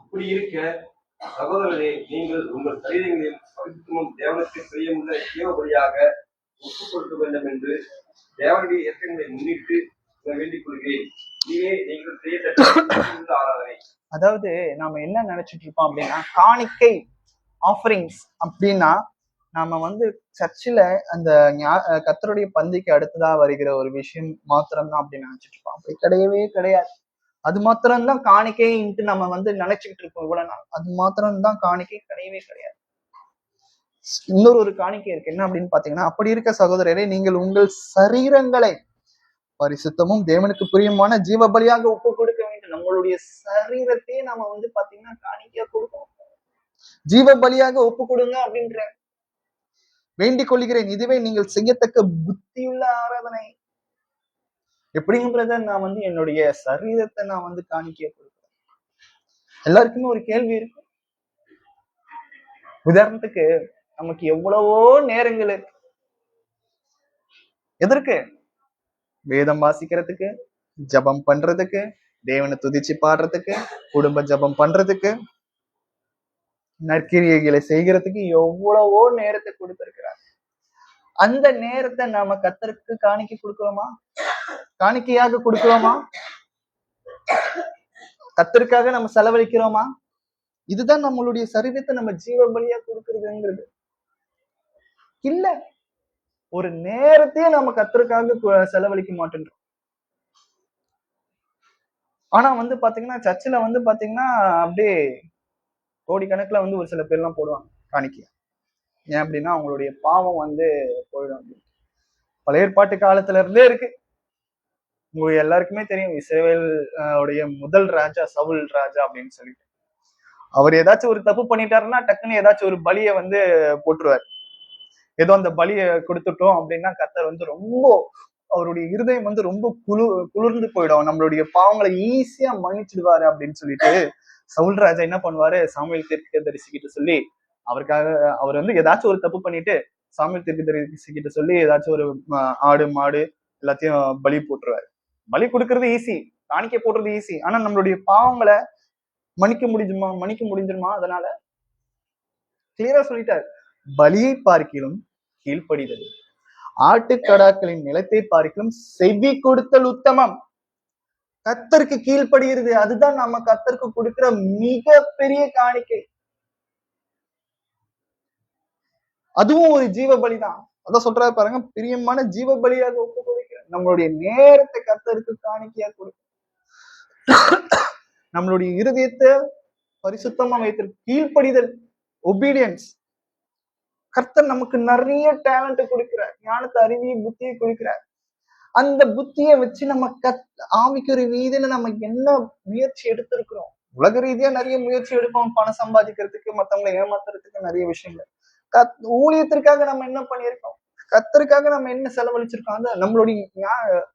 அப்படி இருக்க சகோதரர்களே, நீங்கள் உங்கள் சரீரங்களில் பரிசுத்தமும் தேவனுக்கு பிரியமுள்ள ஜீவபலியாக ஒப்புக் கொடுக்க வேண்டும் என்று தேவனுடைய இயக்கங்களை முன்னிட்டு வேண்டிக் கொள்கிறேன். இனியே நீங்கள் செய்யத்தக்க ஆராதனை. அதாவது நாம என்ன நினைச்சிட்டு இருப்போம் அப்படின்னா, காணிக்கை ஆஃபரிங்ஸ் அப்படின்னா நாம வந்து சர்ச்சில் அந்த கர்த்தருடைய பந்திக்கு அடுத்ததா வருகிற ஒரு விஷயம் மாத்திரம்தான் அப்படின்னு நினைச்சிட்டு இருப்போம். அப்படி கிடையவே கிடையாது. அது மாத்திரம்தான் காணிக்கைன்ட்டு நம்ம வந்து நினைச்சுக்கிட்டு இருக்கோம் இவ்வளவு நாள். அது மாத்திரம்தான் காணிக்கை, கிடையவே கிடையாது. இன்னொரு ஒரு காணிக்கை இருக்கு. என்ன அப்படின்னு பாத்தீங்கன்னா, அப்படி இருக்க சகோதரரே, நீங்கள் உங்கள் சரீரங்களை பரிசுத்தமும் தேவனுக்கு பிரியமான ஜீவ பலியாக ஒப்பு கொடுக்க வேண்டும். நம்மளுடைய சரீரத்தையே நம்ம வந்து பாத்தீங்கன்னா காணிக்கையா கொடுக்கணும். ஜீவ பலியாக ஒப்பு கொடுங்க அப்படின்ற வேண்டிக் கொள்கிறேன். இதுவே நீங்கள் செய்யத்தக்க புத்தியுள்ள ஆராதனை. எப்படிங்க பிரதர் நான் வந்து என்னுடைய சரீரத்தை நான் வந்து காணிக்கையா கொடுக்கிறேன்? எல்லாருக்குமே ஒரு கேள்வி இருக்கு. உதாரணத்துக்கு நமக்கு எவ்வளவோ நேரங்கள் இருக்கு. எதற்கு? வேதம் வாசிக்கிறதுக்கு, ஜபம் பண்றதுக்கு, தேவனை துதிச்சு பாடுறதுக்கு, குடும்ப ஜபம் பண்றதுக்கு, நற்கிரியைகளை செய்கிறதுக்கு எவ்வளவோ நேரத்தை கொடுத்திருக்கிறார். அந்த நேரத்தை நாம கர்த்தருக்கு காணிக்கை கொடுக்கிறோமா? காணிக்கையாக கொடுக்கிறோமா? கர்த்தருக்காக நம்ம செலவழிக்கிறோமா? இதுதான் நம்மளுடைய சரீரத்தை நம்ம ஜீவ பலியா கொடுக்கறதுங்கிறது இல்ல. ஒரு நேரத்தையே நம்ம கர்த்தருக்காக செலவழிக்க மாட்டேன்றோம். ஆனா வந்து பாத்தீங்கன்னா சர்ச்சில் வந்து பாத்தீங்கன்னா அப்படியே கோடிக்கணக்குல வந்து ஒரு சில பேர் எல்லாம் போடுவாங்க காணிக்கையா. ஏன் அப்படின்னா அவங்களுடைய பாவம் வந்து போயிடும். பழைய ஏற்பாட்டு காலத்துல இருந்தே இருக்கு. உங்களுக்கு எல்லாருக்குமே தெரியும், இஸ்ரவேல் உடைய முதல் ராஜா சவுல் ராஜா அப்படின்னு சொல்லிட்டு அவர் ஏதாச்சும் ஒரு தப்பு பண்ணிட்டாருன்னா டக்குன்னு ஏதாச்சும் ஒரு பலியை வந்து போட்டுருவாரு. ஏதோ அந்த பலியை கொடுத்துட்டோம் அப்படின்னா கர்த்தர் வந்து ரொம்ப அவருடைய இருதயம் வந்து ரொம்ப குளிர்ந்து போயிடும், நம்மளுடைய பாவங்களை ஈஸியா மன்னிச்சிடுவாரு அப்படின்னு சொல்லிட்டு சவுல் ராஜா என்ன பண்ணுவாரு, சாமுவேல் தீர்க்கதரிசிக்கிட்ட சொல்லி அவருக்காக அவர் வந்து ஏதாச்சும் ஒரு தப்பு பண்ணிட்டு சாமுவேல் தீர்க்கதரிசிக்கிட்ட சொல்லி ஏதாச்சும் ஒரு ஆடு மாடு எல்லாத்தையும் பலி போட்டுருவாரு. பலி கொடுக்கறது ஈஸி, காணிக்கை போடுறது ஈஸி. ஆனா நம்மளுடைய பாவங்களை மன்னிக்க முடிஞ்சிருமா? அதனால கிளியரா சொல்லிட்டாரு, பலியை பார்க்கிலும் கீழ்ப்படிதல், ஆட்டுக்கடாக்களின் நிலத்தை பார்க்கிலும் செவி கொடுத்தல் உத்தமம். கர்த்தருக்கு கீழ்ப்படுகிறது, அதுதான் நம்ம கர்த்தருக்கு கொடுக்கிற மிக பெரிய காணிக்கை. அதுவும் ஒரு ஜீவ பலிதான். அதான் சொல்றாரு பாருங்க, பிரியமான ஜீவ பலியாக ஒப்பு கொடுக்கிறேன். நம்மளுடைய நேரத்தை கர்த்தருக்கு காணிக்கையா கொடுக்க, நம்மளுடைய இருதயத்தை பரிசுத்தமா வைத்திருக்கு, கீழ்ப்படிதல், ஒபீடியன்ஸ். கர்த்தர் நமக்கு நிறைய டேலண்ட் கொடுக்கிறார், ஞானத்தை, அறிவியை, புத்தியை கொடுக்கிறார். அந்த புத்தியை வச்சு நம்ம ஆவிக்குரிய ரீதியில நம்ம என்ன முயற்சி எடுத்திருக்கிறோம்? உலக ரீதியா நிறைய முயற்சி எடுப்போம், பணம் சம்பாதிக்கிறதுக்கு, மத்தவங்களை ஏமாத்துறதுக்கு நிறைய விஷயங்கள். ஊழியத்திற்காக நம்ம என்ன பண்ணியிருக்கோம்? கர்த்தருக்காக நம்ம என்ன செலவழிச்சிருக்கோம்? அந்த நம்மளுடைய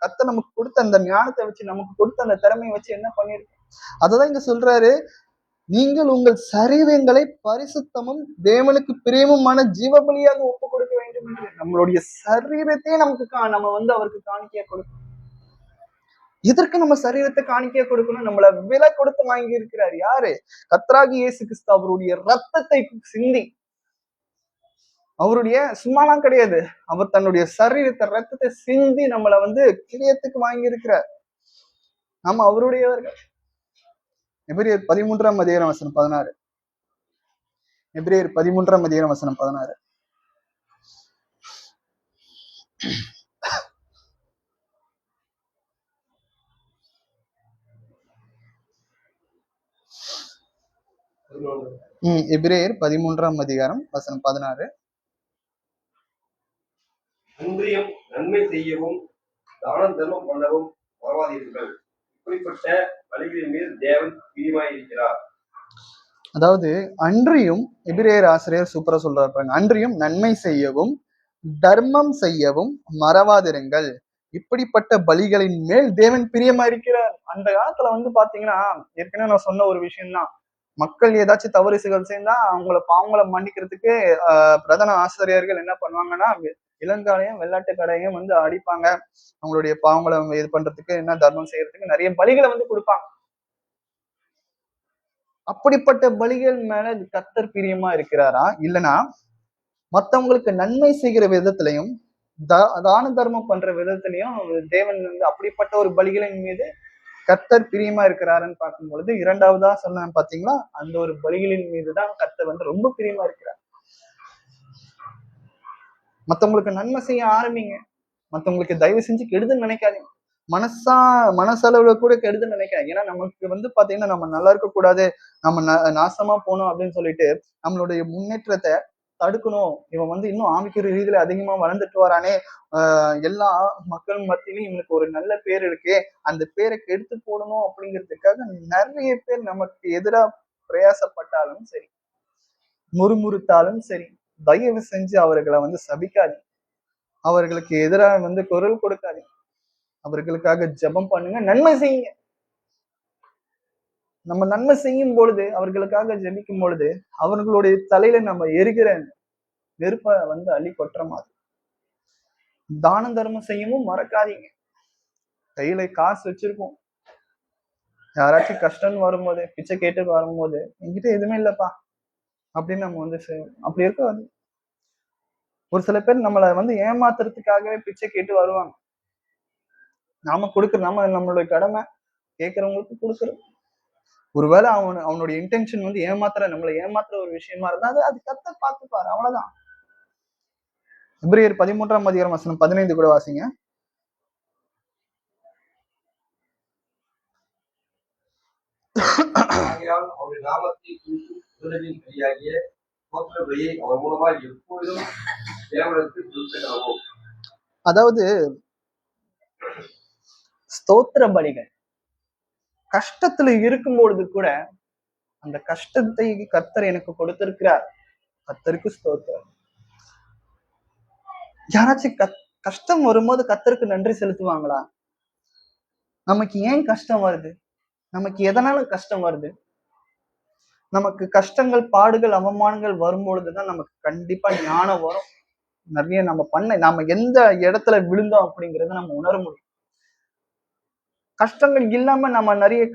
கர்த்தர் நமக்கு கொடுத்த அந்த ஞானத்தை வச்சு, நமக்கு கொடுத்த அந்த திறமையை வச்சு என்ன பண்ணிருக்கோம்? அததான் இங்க சொல்றாரு, நீங்கள் உங்கள் சரீரங்களை பரிசுத்தமும் தேவனுக்கு பிரியமுமான ஜீவ பலியாக ஒப்பு கொடுக்க வேண்டும் என்று. நம்மளுடைய சரீரத்தையே நமக்கு நம்ம வந்து அவருக்கு காணிக்கையா கொடுக்கணும். இதற்கு நம்ம சரீரத்தை காணிக்கையா கொடுக்கணும். நம்மள விலை கொடுத்து வாங்கி இருக்கிறார் யாரு? கர்த்தராகி இயேசு கிறிஸ்து அவருடைய ரத்தத்தை சிந்தி, அவருடைய சும்மாலாம் கிடையாது, அவர் தன்னுடைய சரீரத்தை ரத்தத்தை சிந்தி நம்மளை வந்து கிரியத்துக்கு வாங்கி இருக்கிறார். நாம அவருடையவர்கள். எபிரேயர் 13ஆம் அதிகாரம் வசனம் 16. எபிரேயர் 13ஆம் அதிகாரம் வசனம் 16. எபிரேயர் 13ஆம் அதிகாரம் வசனம் 16. அன்றியும் நன்மை செய்யவும் தானம் தர்மம் பண்ணவும் மறவாதீர்கள், இப்படிப்பட்ட வழிகளின் மீது தேவன் பிரியமாயிருக்கிறார். அதாவது அன்றியும், எபிரேயர் ஆசிரியர் சூப்பரா சொல்றாரு பாருங்க, அன்றியும் நன்மை செய்யவும் தர்மம் செய்யவும் மறவாதிருங்கள், இப்படிப்பட்ட பலிகளின் மேல் தேவன் பிரியமா இருக்கிறார். அந்த காலத்துல வந்து பாத்தீங்கன்னா, ஏற்கனவே நான் சொன்ன ஒரு விஷயம்தான், மக்கள் ஏதாச்சும் தவறுகள் செய்தா பாவங்களை மன்னிக்கிறதுக்கு பிரதான ஆசிரியர்கள் என்ன பண்ணுவாங்கன்னா, இளங்காலையும் வெள்ளாட்டு கடையும் வந்து அடிப்பாங்க. அவங்களுடைய பாவங்களை இது பண்றதுக்கு, என்ன தர்மம் செய்யறதுக்கு நிறைய பலிகளை வந்து கொடுப்பாங்க. அப்படிப்பட்ட பலிகள் மேல கர்த்தர் பிரியமா இருக்கிறாரா? இல்லைன்னா மத்தவங்களுக்கு நன்மை செய்கிற விதத்திலையும் தான தர்மம் பண்ற விதத்திலையும் தேவன் வந்து அப்படிப்பட்ட ஒரு பலிகளின் மீது கர்த்தர் பிரியமா இருக்கிறாருன்னு பார்க்கும் பொழுது, இரண்டாவதா சொன்னேன் பாத்தீங்களா, அந்த ஒரு பலிகளின் மீதுதான் கர்த்தர் வந்து ரொம்ப பிரியமா இருக்கிறார். மத்தவங்களுக்கு நன்மை செய்ய ஆரம்பிங்க. மத்தவங்களுக்கு தயவு செஞ்சு கெடுதல் நினைக்காதீங்க. மனசா மனசளவுல கூட கெடுதல் நினைக்காதீங்க. ஏன்னா நமக்கு வந்து பாத்தீங்கன்னா நம்ம நல்லா இருக்கக்கூடாது, நம்ம நாசமா போகணும் அப்படின்னு சொல்லிட்டு நம்மளுடைய முன்னேற்றத்தை தடுக்கணும். இவன் வந்து இன்னும் ஆவிக்குரிய ரீதியில அதிகமா வளர்ந்துட்டு வரானே, எல்லா மக்கள் மத்தியிலும் இவனுக்கு ஒரு நல்ல பேர் இருக்கே, அந்த பேரை கெடுத்து போடணும் அப்படிங்கிறதுக்காக நிறைய பேர் நமக்கு எதிரா பிரயாசப்பட்டாலும் சரி, முறுமுறுத்தாலும் சரி, தயவு செஞ்சு அவர்களை வந்து சபிக்காதீங்க. அவர்களுக்கு எதிராக வந்து குரல் கொடுக்காதீங்க. அவர்களுக்காக ஜெபம் பண்ணுங்க, நன்மை செய்யுங்க. நம்ம நன்மை செய்யும் பொழுது, அவர்களுக்காக ஜெபிக்கும் பொழுது, அவர்களுடைய தலையில நம்ம எரிகிற நெருப்ப வந்து அள்ளி கொட்டுற மாதிரி. தான தர்மம் செய்யவும் மறக்காதீங்க. கையில காசு வச்சிருக்கோம். யாராச்சும் கஷ்டம்னு வரும்போது, பிச்சை கேட்டு வரும்போது, என்கிட்ட எதுவுமே இல்லப்பா அப்படின்னு நம்ம வந்து செய்வோம். அப்படி இருக்காது. ஒரு சில பேர் நம்மள வந்து ஏமாத்துறதுக்காகவே பிச்சை கேட்டு வருவாங்க. நாம கொடுக்குற நம்மளுடைய கடமை கேட்கிறவங்களுக்கு கொடுக்குறது. ஒருவேளை அவனுடைய இன்டென்ஷன் வந்து நம்மளை ஏமாத்துற ஒரு விஷயமா இருந்தா அது கர்த்தர் பார்த்துப்பாரு. அவ்வளவுதான். எபிரேயர் 13ஆம் அதிகாரம் வசனம் 15 கூட வாசிங்க. ஆகையால் அவருடைய நாமத்தை குறித்தும் முதலின் கையாகிய ஸ்தோத்திர பலியை அவர் மூலமா எப்பொழுதும் தேவனுக்கு செலுத்துகிறோம். அதாவது ஸ்தோத்திர பலிகள் கஷ்டத்துல இருக்கும் பொழுது கூட அந்த கஷ்டத்தை கர்த்தர் எனக்கு கொடுத்திருக்கிறார். கர்த்தருக்கு ஸ்தோத்திரம். யாராச்சும் கஷ்டம் வரும்போது கர்த்தருக்கு நன்றி செலுத்துவாங்களா? நமக்கு ஏன் கஷ்டம் வருது? நமக்கு எதனால கஷ்டம் வருது? நமக்கு கஷ்டங்கள், பாடுகள், அவமானங்கள் வரும்பொழுதுதான் நமக்கு கண்டிப்பா ஞானம் வரும். நிறைய நாம எந்த இடத்துல விழுந்தோம் அப்படிங்கறத நம்ம உணர முடியும். கஷ்டங்கள் இல்லாம நம்ம நிறைய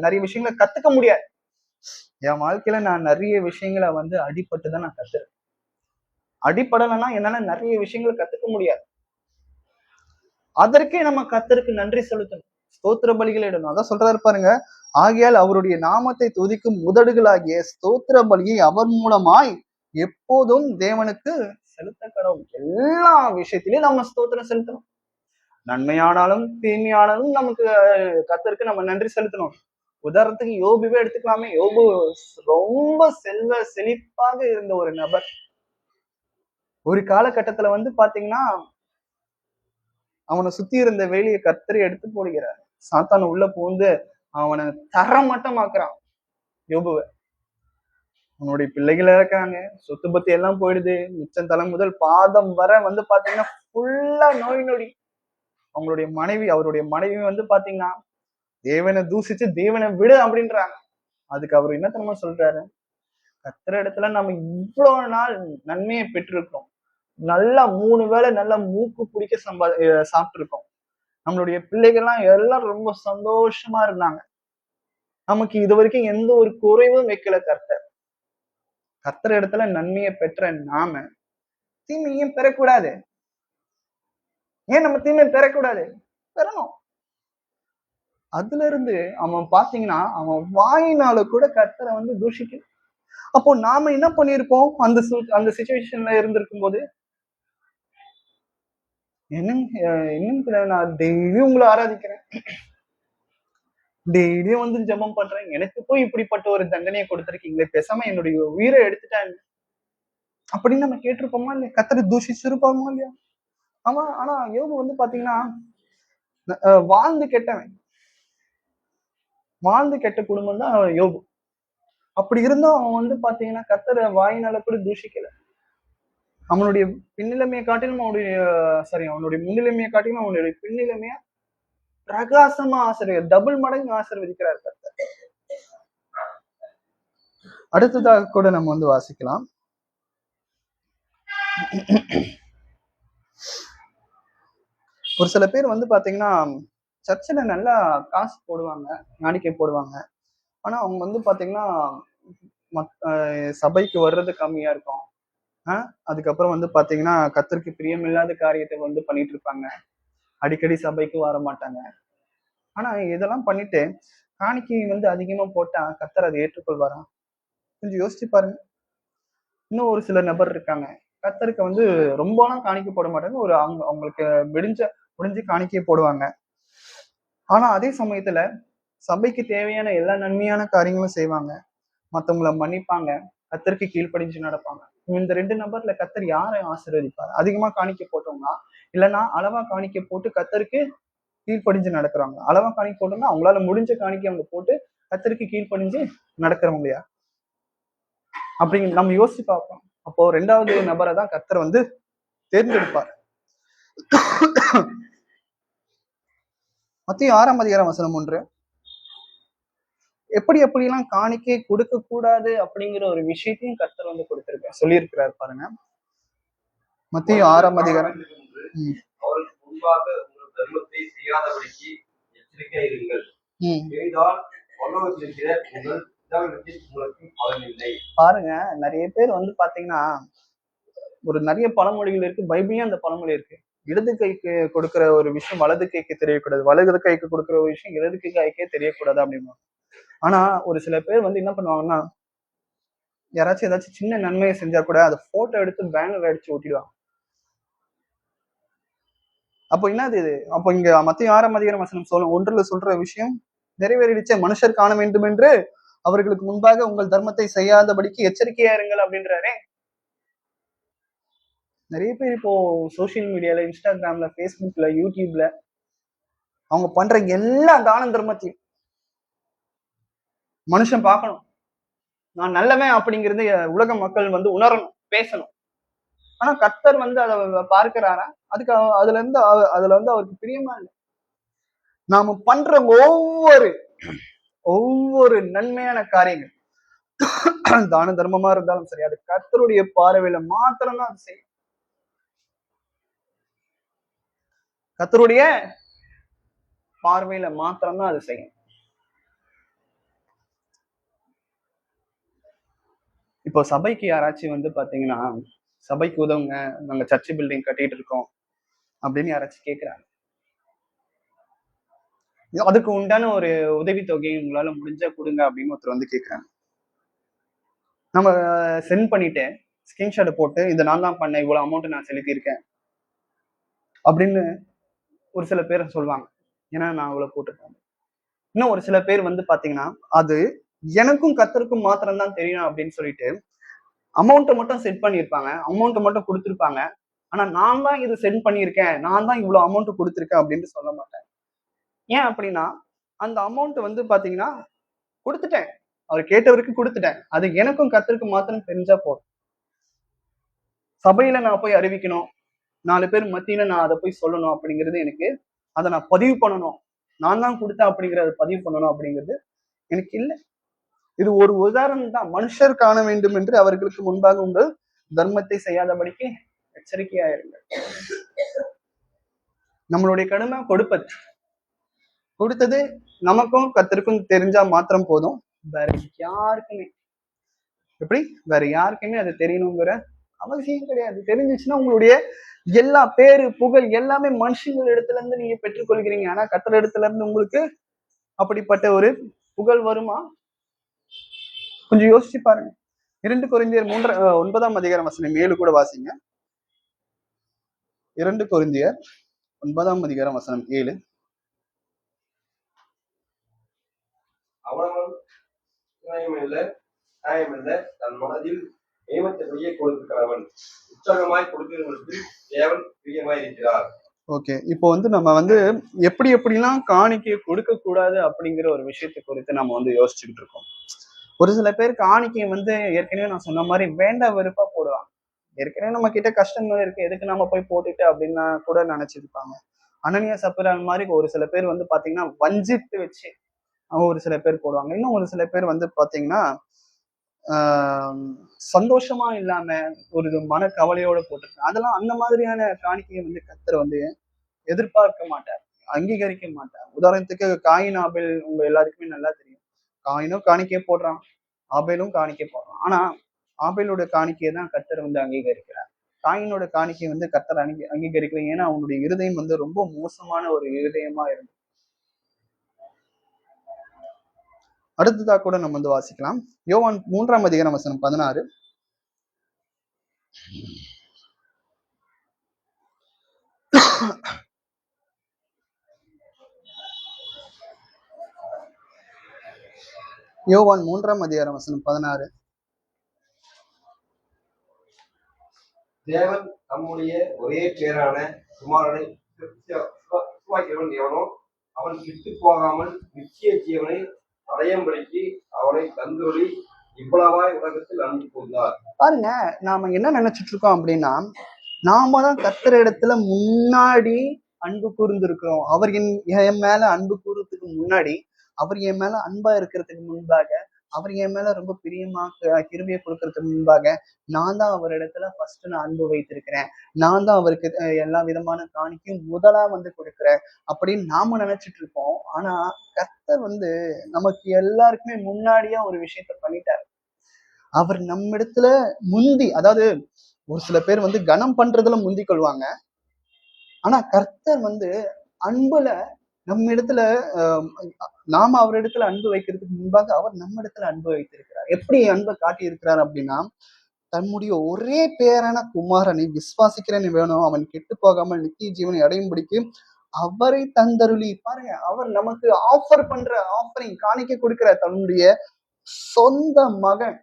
நிறைய விஷயங்களை கத்துக்க முடியாது. என் வாழ்க்கையில நான் நிறைய விஷயங்களை வந்து அடிபட்டுதான் நான் கத்துறேன். அடிப்படலைன்னா என்னால நிறைய விஷயங்களை கத்துக்க முடியாது. அதற்கே நம்ம கர்த்தருக்கு நன்றி செலுத்தணும். ஸ்தோத்திர பலிகளை இடணும். அதான் சொல்றாரு பாருங்க. ஆகையால் அவருடைய நாமத்தை துதிக்கும் உதடுகளாகிய ஸ்தோத்திர பலியை அவர் மூலமாய் எப்போதும் தேவனுக்கு செலுத்த கடவுள். எல்லா விஷயத்திலையும் நம்ம ஸ்தோத்திரம் செலுத்தணும். நன்மையானாலும் தீமையானாலும் நமக்கு கர்த்தருக்கு நம்ம நன்றி செலுத்தணும். உதாரணத்துக்கு யோபுவே எடுத்துக்கலாமே. யோபு ரொம்ப செழிப்பாக இருந்த ஒரு நபர். ஒரு காலகட்டத்துல வந்து பாத்தீங்கன்னா அவனை சுத்தி இருந்த வேலையை கர்த்தர் எடுத்து போடுகிறார். சாத்தான் உள்ள புகுந்து அவனை தரமட்டமாக்குறான் யோபுவ. அவனுடைய பிள்ளைகள் இருக்காங்க, சொத்து பத்தி எல்லாம் போயிடுது. மிச்சம் தலை முதல் பாதம் வர வந்து பாத்தீங்கன்னா ஃபுல்லா நோய் நொடி. அவருடைய மனைவி வந்து பாத்தீங்கன்னா தேவனை தூசிச்சு தேவனை விடு அப்படின்றாங்க. அதுக்கு அவர் என்ன தெரியுமா சொல்றாரு? கர்த்தர் இடத்துல நம்ம இவ்வளவு நாள் நன்மையை பெற்றிருக்கோம். நல்லா 3 வேளை நல்லா மூக்கு பிடிக்க சாப்பிட்டு இருக்கோம். நம்மளுடைய பிள்ளைகள்லாம் எல்லாம் ரொம்ப சந்தோஷமா இருந்தாங்க. நமக்கு இது வரைக்கும் எந்த ஒரு குறைவும் வைக்கல கர்த்தர். கர்த்தர் இடத்துல நன்மையை பெற்ற நாம தீமையும் பெறக்கூடாது. ஏன் நம்ம தீமையை பெறக்கூடாது? பெறணும். அதுல இருந்து அவன் பாத்தீங்கன்னா அவன் வாயினால கூட கர்த்தரை வந்து தூஷிக்கல. அப்போ நாம என்ன பண்ணிருப்போம்? அந்த சிச்சுவேஷன்ல இருந்திருக்கும் போது என்னன்னு நான் டெய்லியும் உங்களை ஆராதிக்கிறேன், டெய்லியும் வந்து ஜெபம் பண்றேன், எனக்கு போய் இப்படிப்பட்ட ஒரு தண்டனையை கொடுத்திருக்கீங்களே, பேசாம என்னுடைய உயிரை எடுத்துட்டாங்க அப்படின்னு நம்ம கேட்டிருப்போமா இல்லையா? கர்த்தரை தூஷிச்சிருப்போமா இல்லையா? ஆனா யோபு வந்து பாத்தீங்கன்னா வாழ்ந்து கெட்ட குடும்பம் தான் யோபு. அப்படி இருந்தும் அவன் வந்து பாத்தீங்கன்னா கர்த்தரை வாயினால கூட தூஷிக்கல. அவனுடைய பின்னிலைமையை காட்டிலும் அவனுடைய முன்னிலைமையை காட்டிலும் அவனுடைய பின்னிலைமைய பிரகாசமா டபுள் மடங்கு ஆசீர்வதிக்கிறார் கர்த்தர். அடுத்ததாக கூட நம்ம வந்து வாசிக்கலாம். ஒரு சில பேர் வந்து பாத்தீங்கன்னா சர்ச்சில் நல்லா காசு போடுவாங்க, காணிக்கை போடுவாங்க. ஆனா அவங்க வந்து பாத்தீங்கன்னா சபைக்கு வர்றது கம்மியா இருக்கும். அதுக்கப்புறம் வந்து பாத்தீங்கன்னா கர்த்தருக்கு பிரியமில்லாத காரியத்தை வந்து பண்ணிட்டு இருப்பாங்க. அடிக்கடி சபைக்கு வர மாட்டாங்க. ஆனா இதெல்லாம் பண்ணிட்டு காணிக்கை வந்து அதிகமா போட்டா கர்த்தர் அதை ஏற்றுக்கொள்வாரா? கொஞ்சம் யோசிச்சு பாருங்க. இன்னும் ஒரு சில நபர் இருக்காங்க. கர்த்தருக்கு வந்து ரொம்பலாம் காணிக்கை போட மாட்டாங்க. ஒரு அவங்களுக்கு முடிஞ்ச காணிக்கையை போடுவாங்க. ஆனா அதே சமயத்துல சபைக்கு தேவையான எல்லா நன்மையான காரியங்களும் செய்வாங்க. மத்தவங்கள மன்னிப்பாங்க. கர்த்தருக்கு கீழ்ப்படிஞ்சு நடப்பாங்க. இந்த 2 நபர்ல கர்த்தர் யாரை ஆசீர்வதிப்பார்? அதிகமா காணிக்கை போட்டவங்களா? இல்லன்னா அளவா காணிக்கை போட்டு கர்த்தருக்கு கீழ்ப்படிஞ்சு நடக்கிறவங்க. அளவா காணிக்கை போட்டோம்னா அவங்களால முடிஞ்ச காணிக்கை அவங்க போட்டு கர்த்தருக்கு கீழ்ப்படிஞ்சு நடக்கிறவங்களையா? அப்படிங்க நம்ம யோசிச்சு பார்ப்போம். அப்போ 2வது நபரை தான் கர்த்தர் வந்து தேர்ந்தெடுப்பார். மத்தேயு 6ஆம் அதிகாரம் வசனம் 1. எப்படியெல்லாம் காணிக்கை கொடுக்க கூடாது அப்படிங்கிற ஒரு விஷயத்தையும் கர்த்தர் வந்து சொல்லியிருக்கிறார் பாருங்க. மத்தேயு 6ஆம் அதிகாரம். அவருக்கு முன்பாக உங்கள் தர்மத்தை செய்யாதபடிக்கு எச்சரிக்கையா இருங்கள். செய்தால் பரலோகத்தில் இருக்கிற உங்கள் பிதாவினிடத்தில் உங்களுக்கு பலன் இல்லை. பாருங்க, நிறைய பேர் வந்து பாத்தீங்கன்னா ஒரு நிறைய பழமொழிகள் இருக்கு. பைபிளையும் அந்த பழமொழி இருக்கு. இடது கைக்கு கொடுக்கிற ஒரு விஷயம் வலது கைக்கு தெரியக்கூடாது, வலது கைக்கு கொடுக்கிற ஒரு விஷயம் இடது கைக்கே தெரியக்கூடாது அப்படின்னு. ஆனா ஒரு சில பேர் வந்து என்ன பண்ணுவாங்கன்னா, யாராச்சும் ஏதாச்சும் சின்ன நன்மையை செஞ்சா கூட அதை போட்டோ எடுத்து பேனர் அடிச்சு ஒட்டிடுவாங்க. அப்போ என்னது இது? அப்போ இங்க மத்தேயு 6ஆம் அதிகாரம் வசனம் 1 சொல்ற விஷயம் நிறைவேறிடுச்சே. மனுஷர் காண வேண்டும் என்று அவர்களுக்கு முன்பாக உங்கள் தர்மத்தை செய்யாதபடிக்கு எச்சரிக்கையா இருங்கள் அப்படின்றாரே. நிறைய பேர் இப்போ சோசியல் மீடியால, இன்ஸ்டாகிராம்ல, பேஸ்புக்ல, யூடியூப்ல அவங்க பண்ற எல்லா தான தர்மத்தையும் மனுஷன் பார்க்கணும். நான் நல்லவன் அப்படிங்கிறது உலக மக்கள் வந்து உணரணும், பேசணும். ஆனா கர்த்தர் வந்து அதை பார்க்கிறாரா? அதுல இருந்து அவருக்கு பிரியமா இல்லை. நாம பண்ற ஒவ்வொரு நன்மையான காரியங்கள் தான தர்மமா இருந்தாலும் சரி, அது கர்த்தருடைய பார்வையில மாத்திரம்தான் அது செய்யும். கர்த்தருடைய பார்வையில மாத்திரம்தான் அது செய்யும். இப்போ சபைக்கு யாராச்சும் வந்து பாத்தீங்கன்னா, சபைக்கு உதவுங்க, நாங்க சர்ச் பில்டிங் கட்டிட்டு இருக்கோம் அப்படின்னு யாராச்சும் கேட்கிறாங்க. அதுக்கு உண்டான ஒரு உதவித்தொகையை உங்களால முடிஞ்சா கொடுங்க அப்படின்னு ஒருத்தர் வந்து கேட்கிறாங்க. நம்ம சென்ட் பண்ணிட்டு ஸ்கிரீன்ஷாட் போட்டு இதை நான் தான் பண்ணேன், இவ்வளவு அமௌண்ட் நான் செலுத்தியிருக்கேன் அப்படின்னு ஒரு சில பேர் சொல்லுவாங்க. ஏன்னா நான் இவ்வளவு போட்டிருக்கேன். இன்னும் ஒரு சில பேர் வந்து பாத்தீங்கன்னா, அது எனக்கும் கர்த்தருக்கும் மாத்திரம் தான் தெரியும் அப்படின்னு சொல்லிட்டு அமௌண்ட்டை மட்டும் செட் பண்ணியிருப்பாங்க, அமௌண்ட்டை மட்டும் கொடுத்துருப்பாங்க. ஆனா நான் தான் இது சென்ட் பண்ணியிருக்கேன், நான் தான் இவ்வளவு அமௌண்ட் கொடுத்துருக்கேன் அப்படின்னு சொல்ல மாட்டேன். ஏன் அப்படின்னா அந்த அமௌண்ட் வந்து பாத்தீங்கன்னா கொடுத்துட்டேன், அவர் கேட்டவருக்கு கொடுத்துட்டேன். அது எனக்கும் கர்த்தருக்கும் மாத்திரம் தெரிஞ்சா போதும். சபையில நான் போய் அறிவிக்கணும், 4 பேர் மத்தியில நான் அதை போய் சொல்லணும் அப்படிங்கிறது எனக்கு, அதை நான் பதிவு பண்ணணும், நான் தான் கொடுத்தேன் அப்படிங்கறத பதிவு பண்ணணும் அப்படிங்கிறது எனக்கு இல்லை. இது ஒரு உதாரணம் தான். மனுஷர் காண வேண்டும் என்று அவர்களுக்கு முன்பாக உங்கள் தர்மத்தை செய்யாதபடிக்கு எச்சரிக்கையா இருங்கள். நம்மளுடைய கடமை கொடுப்பது. கொடுத்தது நமக்கும் கர்த்தருக்கும் தெரிஞ்சா மாத்திரம் போதும். வேற யாருக்குமே வேற யாருக்குமே அது தெரியணுங்கிற அவசியம் கிடையாது. தெரிஞ்சிச்சுன்னா உங்களுடைய எல்லா பேரு புகழ் எல்லாமே மனுஷங்கள் இடத்துல இருந்து நீங்க பெற்றுக்கொள்கிறீங்க. ஆனா கர்த்தர் இடத்துல இருந்து உங்களுக்கு அப்படிப்பட்ட ஒரு புகழ் வருமா? கொஞ்சம் யோசிச்சு பாருங்க. 2 கொரிந்தியர் 9ஆம் அதிகாரம் வசனம் 7 கூட வாசிங்க. 2 கொரிந்தியர் 9ஆம் அதிகாரம் வசனம் 7. அவனவன் நியாயமில்ல தன் மனதில் நியமத்தபடியே கொடுக்கிறவன் உற்சாகமாய் கொடுக்கிறவனுக்கு தேவன் பிரியமாய் இருக்கிறார். ஓகே, இப்போ வந்து நம்ம வந்து எப்படிலாம் காணிக்கையை கொடுக்க கூடாது அப்படிங்கிற ஒரு விஷயத்தை குறித்து நம்ம வந்து யோசிச்சுக்கிட்டு இருக்கோம். ஒரு சில பேர் காணிக்கையை வந்து ஏற்கனவே நான் சொன்ன மாதிரி வேண்ட வெறுப்பா போடுவாங்க. ஏற்கனவே நம்ம கிட்ட கஷ்டங்கள் இருக்கு, எதுக்கு நம்ம போய் போட்டுட்டு அப்படின்னு கூட நினைச்சிருப்பாங்க. அனனியா சப்பிரான் மாதிரி ஒரு சில பேர் வந்து பாத்தீங்கன்னா வஞ்சித்து வச்சு ஒரு சில பேர் போடுவாங்க. இன்னும் ஒரு சில பேர் வந்து பாத்தீங்கன்னா சந்தோஷமா இல்லாம ஒரு மன கவலையோட போட்டிருக்காங்க. அதெல்லாம் அந்த மாதிரியான காணிக்கையை வந்து கர்த்தர் வந்து எதிர்பார்க்க மாட்டார், அங்கீகரிக்க மாட்டார். உதாரணத்துக்கு காயின் ஆபேல் உங்க எல்லாருக்குமே நல்லா தெரியும். காயினும் காணிக்கை போடுறான், ஆபேலும் காணிக்கை போடுறான். ஆனா ஆபேலோட காணிக்கையை தான் கர்த்தர் வந்து அங்கீகரிக்கிறார். காயினோட காணிக்கை வந்து கர்த்தர் அங்கீகரிக்கல. ஏன்னா அவனுடைய இருதயம் வந்து ரொம்ப மோசமான ஒரு இருதயமா இருந்தது. அடுத்ததா கூட நம்ம வந்து வாசிக்கலாம். யோவான் 3ஆம் அதிகாரம் வசனம் 16. யோவான் 3ஆம் அதிகாரம் வசனம் 16. தேவன் தம்முடைய ஒரே பேரான குமாரனை விசுவாசிக்கிறவன் எவனோ அவன் விட்டு போகாமல் நித்திய ஜீவனை அடையும்படிக்கு அவனை தந்தொழி இவ்வளவாய் உலகத்தில் அன்பு கூர்ந்தார். பாருங்க, நாம என்ன நினைச்சிட்டு இருக்கோம் அப்படின்னா, நாம தான் கர்த்தர் இடத்துல முன்னாடி அன்பு கூர்ந்திருக்கிறோம். அவர் என் மேல அன்பு கூறுறதுக்கு முன்னாடி, அவர் என் மேல அன்பா இருக்கிறதுக்கு முன்பாக, அவர் என் மேல ரொம்ப பிரியமா கிருபையை கொடுக்கறதுக்கு முன்பாக, நான் தான் அவர் இடத்துல ஃபர்ஸ்ட் நான் அன்பு வைத்திருக்கிறேன். நான் தான் அவருக்கு எல்லா விதமான காணிக்கையும் முதலா வந்து கொடுக்கிறேன் அப்படின்னு நாம நினைச்சிட்டு இருக்கோம். ஆனா கர்த்தர் வந்து நமக்கு எல்லாருக்குமே முன்னாடியே ஒரு விஷயத்த பண்ணிட்டாரு. அவர் நம்மிடத்துல முந்தி, அதாவது ஒரு சில பேர் வந்து கனம் பண்றதுல முந்தி கொள்வாங்க. ஆனா கர்த்தர் வந்து அன்புல நம்ம இடத்துல நாம அவர் இடத்துல அன்பு வைக்கிறதுக்கு முன்பாக அவர் நம்ம இடத்துல அன்பு வைத்திருக்கிறார். எப்படி அன்பை காட்டி இருக்கிறார் அப்படின்னா, தன்னுடைய ஒரே பேரான குமாரனை விசுவாசிக்கிறேன்னு வேணும், அவன் கெட்டு போகாமல் நித்திய ஜீவனை அடையும்படிக்கு அவரை தந்தருளி. பாருங்க, அவர் நமக்கு ஆஃபர் பண்ற ஆஃபரிங் காணிக்க கொடுக்கிற தன்னுடைய சொந்த மகன்.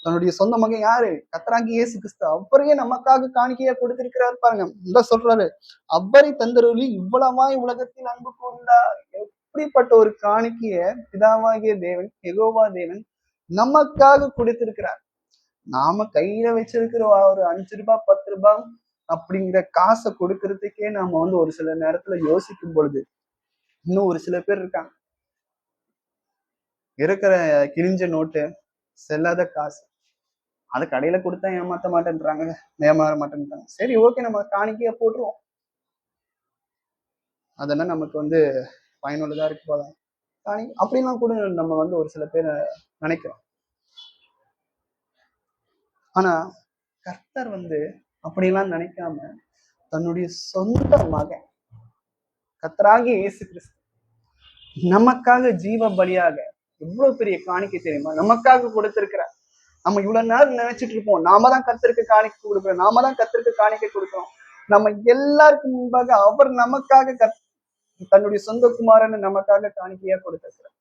தன்னுடைய சொந்த மகன் யாரு? கர்த்தராகிய இயேசு கிறிஸ்து. அவரையே நமக்காக காணிக்கையா கொடுத்திருக்கிறார். பாருங்க, இந்த சொல்றாரு, அவரை தந்தருளி இவ்வளவாய் உலகத்தில் அன்பு கூர்ந்தார். எப்படிப்பட்ட ஒரு காணிக்கைய பிதாவாகிய தேவன், யெகோவா தேவன் நமக்காக கொடுத்திருக்கிறார். நாம கையில வச்சிருக்கிற ஒரு 5 ரூபாய் 10 ரூபாய் அப்படிங்கிற காசை கொடுக்கறதுக்கே நாம வந்து ஒரு சில நேரத்துல யோசிக்கும் பொழுது, இன்னும் ஒரு சில பேர் இருக்காங்க, இருக்கிற கிழிஞ்ச நோட்டு, செல்லாத காசு, அது கடையில கொடுத்தா ஏமாற மாட்டேன்றாங்க. சரி, ஓகே, நம்ம காணிக்கையா போட்டுருவோம், அதெல்லாம் நமக்கு வந்து பயனுள்ளதா இருக்கு போல அப்படின்லாம் கூட நம்ம வந்து ஒரு சில பேர் நினைக்கிறோம். ஆனா கர்த்தர் வந்து அப்படிலாம் நினைக்காம தன்னுடைய சொந்த மகன் கர்த்தராகிய இயேசு கிறிஸ்து நமக்காக ஜீவ பலியாக, எவ்வளவு பெரிய காணிக்கை தெரியுமா நமக்காக கொடுத்திருக்கிறார். நம்ம இவ்வளவு நேரம் நினைச்சிட்டு இருப்போம், நாம தான் கர்த்தருக்கு காணிக்கை கொடுக்கிறோம், நாம தான் கர்த்தருக்கு காணிக்கை கொடுக்கிறோம். நம்ம எல்லாருக்கும் முன்பாக அவர் நமக்காக தன்னுடைய சொந்த குமாரனை நமக்காக காணிக்கையா கொடுத்திருக்கிறார்.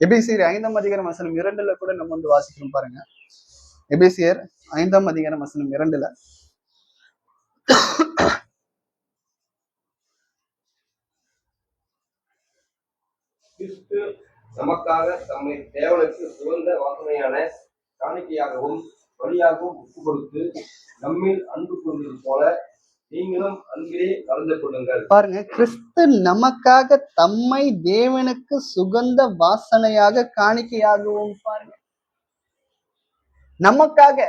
எபேசியர் 5ஆம் அதிகாரம் வசனம் 2 கூட நம்ம வந்து வாசிக்கிறோம். பாருங்க, எபேசியர் 5ஆம் அதிகாரம் வசனம் 2. கிறிஸ்து நமக்காக தம்மை தேவனுக்கு சுகந்த வாசனையான காணிக்கையாகவும் பலியாகவும் ஒப்பு கொடுத்து நம்மில் அன்பு கூர்ந்தது போல நீங்களும் அன்பிலே கலந்து கொள்ளுங்கள். பாருங்க, கிறிஸ்து நமக்காக தம்மை தேவனுக்கு சுகந்த வாசனையாக காணிக்கையாகவும், பாருங்க, நமக்காக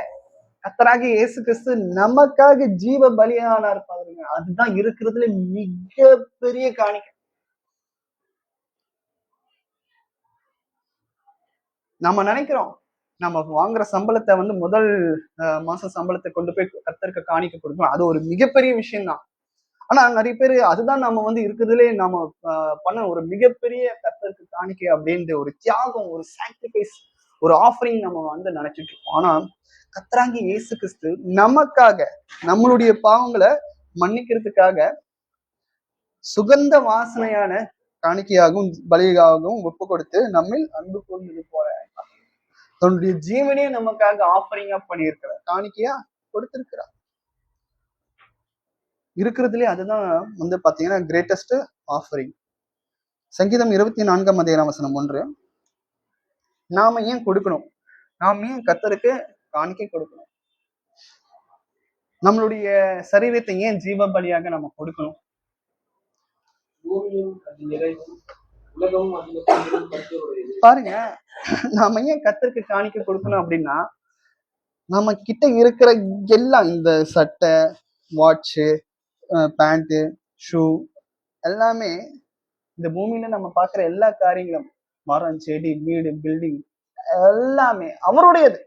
கர்த்தராகிய இயேசு கிறிஸ்து நமக்காக ஜீவ பலியானார். பாருங்க, அதுதான் இருக்கிறதுல மிகப்பெரிய காணிக்கை. நம்ம நினைக்கிறோம், நம்ம வாங்குற சம்பளத்தை வந்து முதல் மாசம் சம்பளத்தை கொண்டு போய் கர்த்தருக்கு காணிக்க கொடுக்கணும், அது ஒரு மிகப்பெரிய விஷயம் தான். ஆனா நிறைய பேர் அதுதான் நம்ம வந்து இருக்கிறதுலே நாம பண்ண ஒரு மிகப்பெரிய கர்த்தருக்கு காணிக்கை அப்படின்ற ஒரு தியாகம், ஒரு சாக்ரிஃபைஸ், ஒரு ஆஃபரிங் நம்ம வந்து நினைச்சிட்டு இருக்கோம். ஆனா கர்த்தராகிய இயேசு கிறிஸ்து நமக்காக, நம்மளுடைய பாவங்களை மன்னிக்கிறதுக்காக சுகந்த வாசனையான காணிக்கையாகவும் பலியாகவும் ஒப்பு கொடுத்து நம்மில் அன்பு கூர்ந்தது போல தன்னுடைய ஜீவனே நமக்காக ஆஃபரிங்கா பண்ணியிருக்கிறார், காணிக்கையா கொடுத்திருக்கிறார். இருக்கிறதுலே அதுதான் வந்து பாத்தீங்கன்னா கிரேட்டஸ்ட் ஆஃபரிங். சங்கீதம் 24ஆம் அதிகாரம் வசனம் 1. நாம ஏன் கொடுக்கணும்? நாம ஏன் கர்த்தருக்கு காணிக்கை கொடுக்கணும்? நம்மளுடைய சரீரத்தை ஏன் ஜீவ பலியாக நம்ம கொடுக்கணும்? பாருங்க, நாம ஏன் கர்த்தருக்கு காணிக்கை கொடுக்கணும் அப்படின்னா, நம்ம கிட்ட இருக்கிற எல்லாம், இந்த சட்டை, வாட்சு, பேண்ட், ஷூ, எல்லாமே இந்த பூமியில நம்ம பார்க்குற எல்லா காரியங்களும், மரம், செடி, வீடு, பில்டிங், எல்லாமே அவருடையது.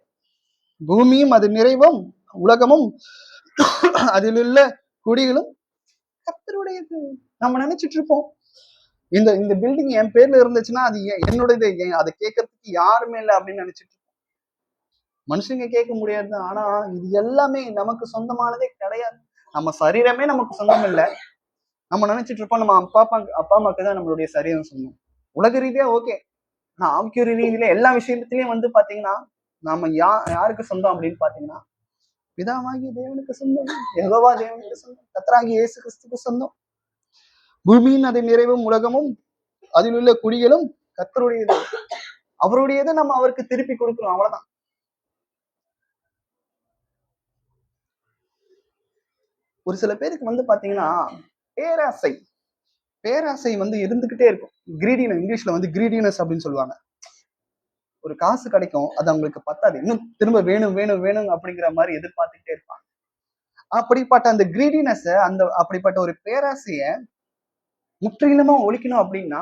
பூமியும் அது நிறைவும் உலகமும் அதில் உள்ள குடிகளும் கர்த்தருடையது. நம்ம நினைச்சிட்டு இருப்போம் இந்த இந்த பில்டிங் என் பேர்ல இருந்துச்சுன்னா அது என்னுடையது, அதை கேட்கறதுக்கு யாருமே இல்லை அப்படின்னு நினைச்சிட்டு இருப்போம். மனுஷங்க கேட்க முடியாது. ஆனா இது எல்லாமே நமக்கு சொந்தமானதே கிடையாது. நம்ம சரீரமே நமக்கு சொந்தம் இல்லை. நம்ம நினைச்சிட்டு இருப்போம் நம்ம அப்பா அம்மாக்கு தான் நம்மளுடைய சரீரம் சொந்தம். உலக ரீதியா ஓகே, ஆனா ஆவிக்குரிய ரீதியில எல்லா விஷயத்திலயும் வந்து பாத்தீங்கன்னா நாம யாருக்கு சொந்தம் அப்படின்னு பாத்தீங்கன்னா பிதாவாகிய தேவனுக்கு சொந்தம், யெகோவா தேவனுக்கு சொந்தம், கர்த்தராகிய இயேசு கிறிஸ்துக்கு சொந்தம். பூமியின் அதை நிறைவும் உலகமும் அதில் உள்ள குடிகளும் கர்த்தருடையது. அவருடையதை நம்ம அவருக்கு திருப்பி கொடுக்கிறோம், அவ்வளவுதான். ஒரு சில பேருக்கு வந்து பாத்தீங்கன்னா பேராசை பேராசை வந்து இருந்துகிட்டே இருக்கும். இங்கிலீஷ்ல வந்து கிரீடினஸ் அப்படின்னு சொல்லுவாங்க. ஒரு காசு கிடைக்கும், அது அவங்களுக்கு பத்தாது, இன்னும் திரும்ப வேணும் வேணும் வேணும் அப்படிங்கிற மாதிரி எதிர்பார்த்துக்கிட்டே இருப்பாங்க. அப்படிப்பட்ட அந்த கிரீடினஸ், அப்படிப்பட்ட ஒரு பேராசைய முற்றிலுமா ஒழிக்கணும் அப்படின்னா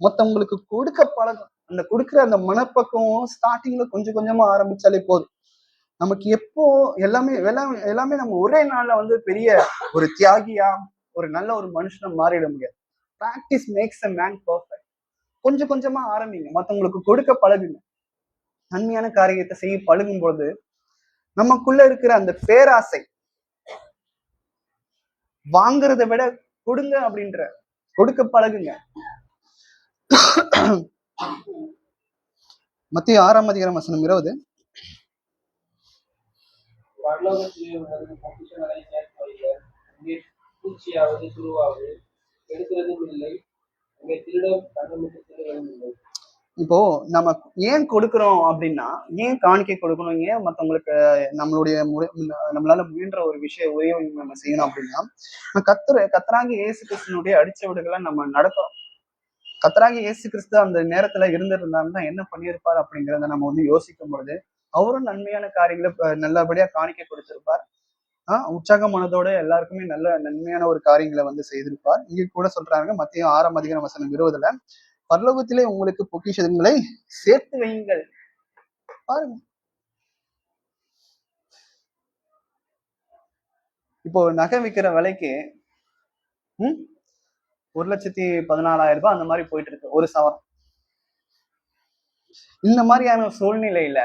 மத்தவங்களுக்கு கொடுக்க பழகும். அந்த கொடுக்குற அந்த மனப்பக்குவம் ஸ்டார்டிங்ல கொஞ்சம் கொஞ்சமா ஆரம்பிச்சாலே போதும். நமக்கு எப்போ எல்லாமே எல்லாமே நம்ம ஒரே நாள்ல வந்து பெரிய ஒரு தியாகியா ஒரு நல்ல ஒரு மனுஷனை மாறிட முடியாது. Practice makes a man perfect. கொஞ்சம் கொஞ்சமா ஆரம்பிங்க, மத்தவங்களுக்கு கொடுக்க பழகுங்க. நன்மையான காரியத்தை செய்ய பழகும் பொழுது நமக்குள்ள இருக்கிற அந்த பேராசை, வாங்குறதை விட கொடுங்க அப்படின்ற கொடுக்க பழகுங்க. மத்திய 6:20. பூச்சியாவது துருவாவது எடுக்கிறதும் இல்லை, அங்கே திருடம் கண்ணமிட்டு திருடவும் இல்லை. இப்போ நம்ம ஏன் கொடுக்குறோம் அப்படின்னா, ஏன் காணிக்கை கொடுக்கணும், ஏன் மத்தவங்களுக்கு நம்மளால முயன்ற ஒரு உதவி நம்ம செய்யணும் அப்படின்னா, கர்த்தராகிய இயேசு கிறிஸ்துனுடைய அடிச்சவடுகளை நம்ம நடக்கிறோம். கர்த்தராகிய இயேசு கிறிஸ்து அந்த நேரத்துல இருந்திருந்தாருன்னா என்ன பண்ணியிருப்பார் அப்படிங்கிறத நம்ம வந்து யோசிக்கும் பொழுது அவரும் நன்மையான காரியங்களை நல்லபடியா காணிக்கை கொடுத்திருப்பார். உற்சாக மனதோட எல்லாருக்குமே நல்ல நன்மையான ஒரு காரியங்களை வந்து செய்திருப்பார். இங்க கூட சொல்றாங்க மத்திய 6:20 பரலோகத்திலே உங்களுக்கு பொக்கிஷங்களை சேர்த்து வையுங்கள். பாருங்க, இப்போ நகை விற்கிற விலைக்கு 1,14,000 ரூபாய் அந்த மாதிரி போயிட்டு இருக்கு ஒரு சவரம். இந்த மாதிரியான சூழ்நிலையில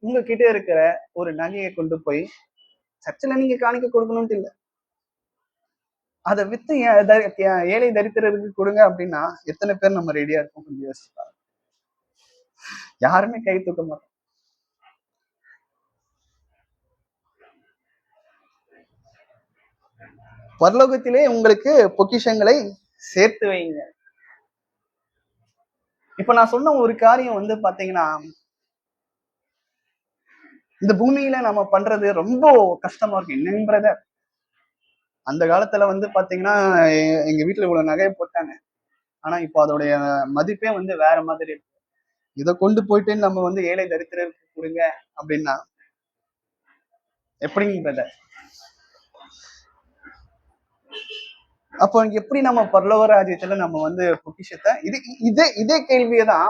உங்ககிட்ட இருக்கிற ஒரு நகையை கொண்டு போய் சர்ச்சில் நீங்க காணிக்க கொடுக்கணும்ட்டு இல்லை, அதை வித்து ஏழை தரித்திரருக்கு கொடுங்க அப்படின்னா எத்தனை பேர் நம்ம ரெடியா இருக்கோம் கொஞ்சம் யோசிப்பாங்க. யாருமே கை தூக்க மாட்டோம். பரலோகத்திலே உங்களுக்கு பொக்கிஷங்களை சேர்த்து வைங்க. இப்ப நான் சொன்ன ஒரு காரியம் வந்து பாத்தீங்கன்னா, இந்த பூமியில நம்ம பண்றது ரொம்ப கஷ்டமா இருக்கு. என்னங்க பிரதர், அந்த காலத்துல வந்து பாத்தீங்கன்னா எங்க வீட்டுல இவ்வளவு நகையை போட்டாங்க, ஆனா இப்போ அதோடைய மதிப்பே வந்து வேற மாதிரி இருக்கு. இதை கொண்டு போயிட்டு நம்ம வந்து ஏழை தரித்திரருக்கு கொடுங்க அப்படின்னா எப்படிங்க பிரதர்? அப்போ எப்படி நம்ம பரலோக ராஜ்யத்துல நம்ம வந்து பொக்கிஷத்தை இதே கேள்வியை தான்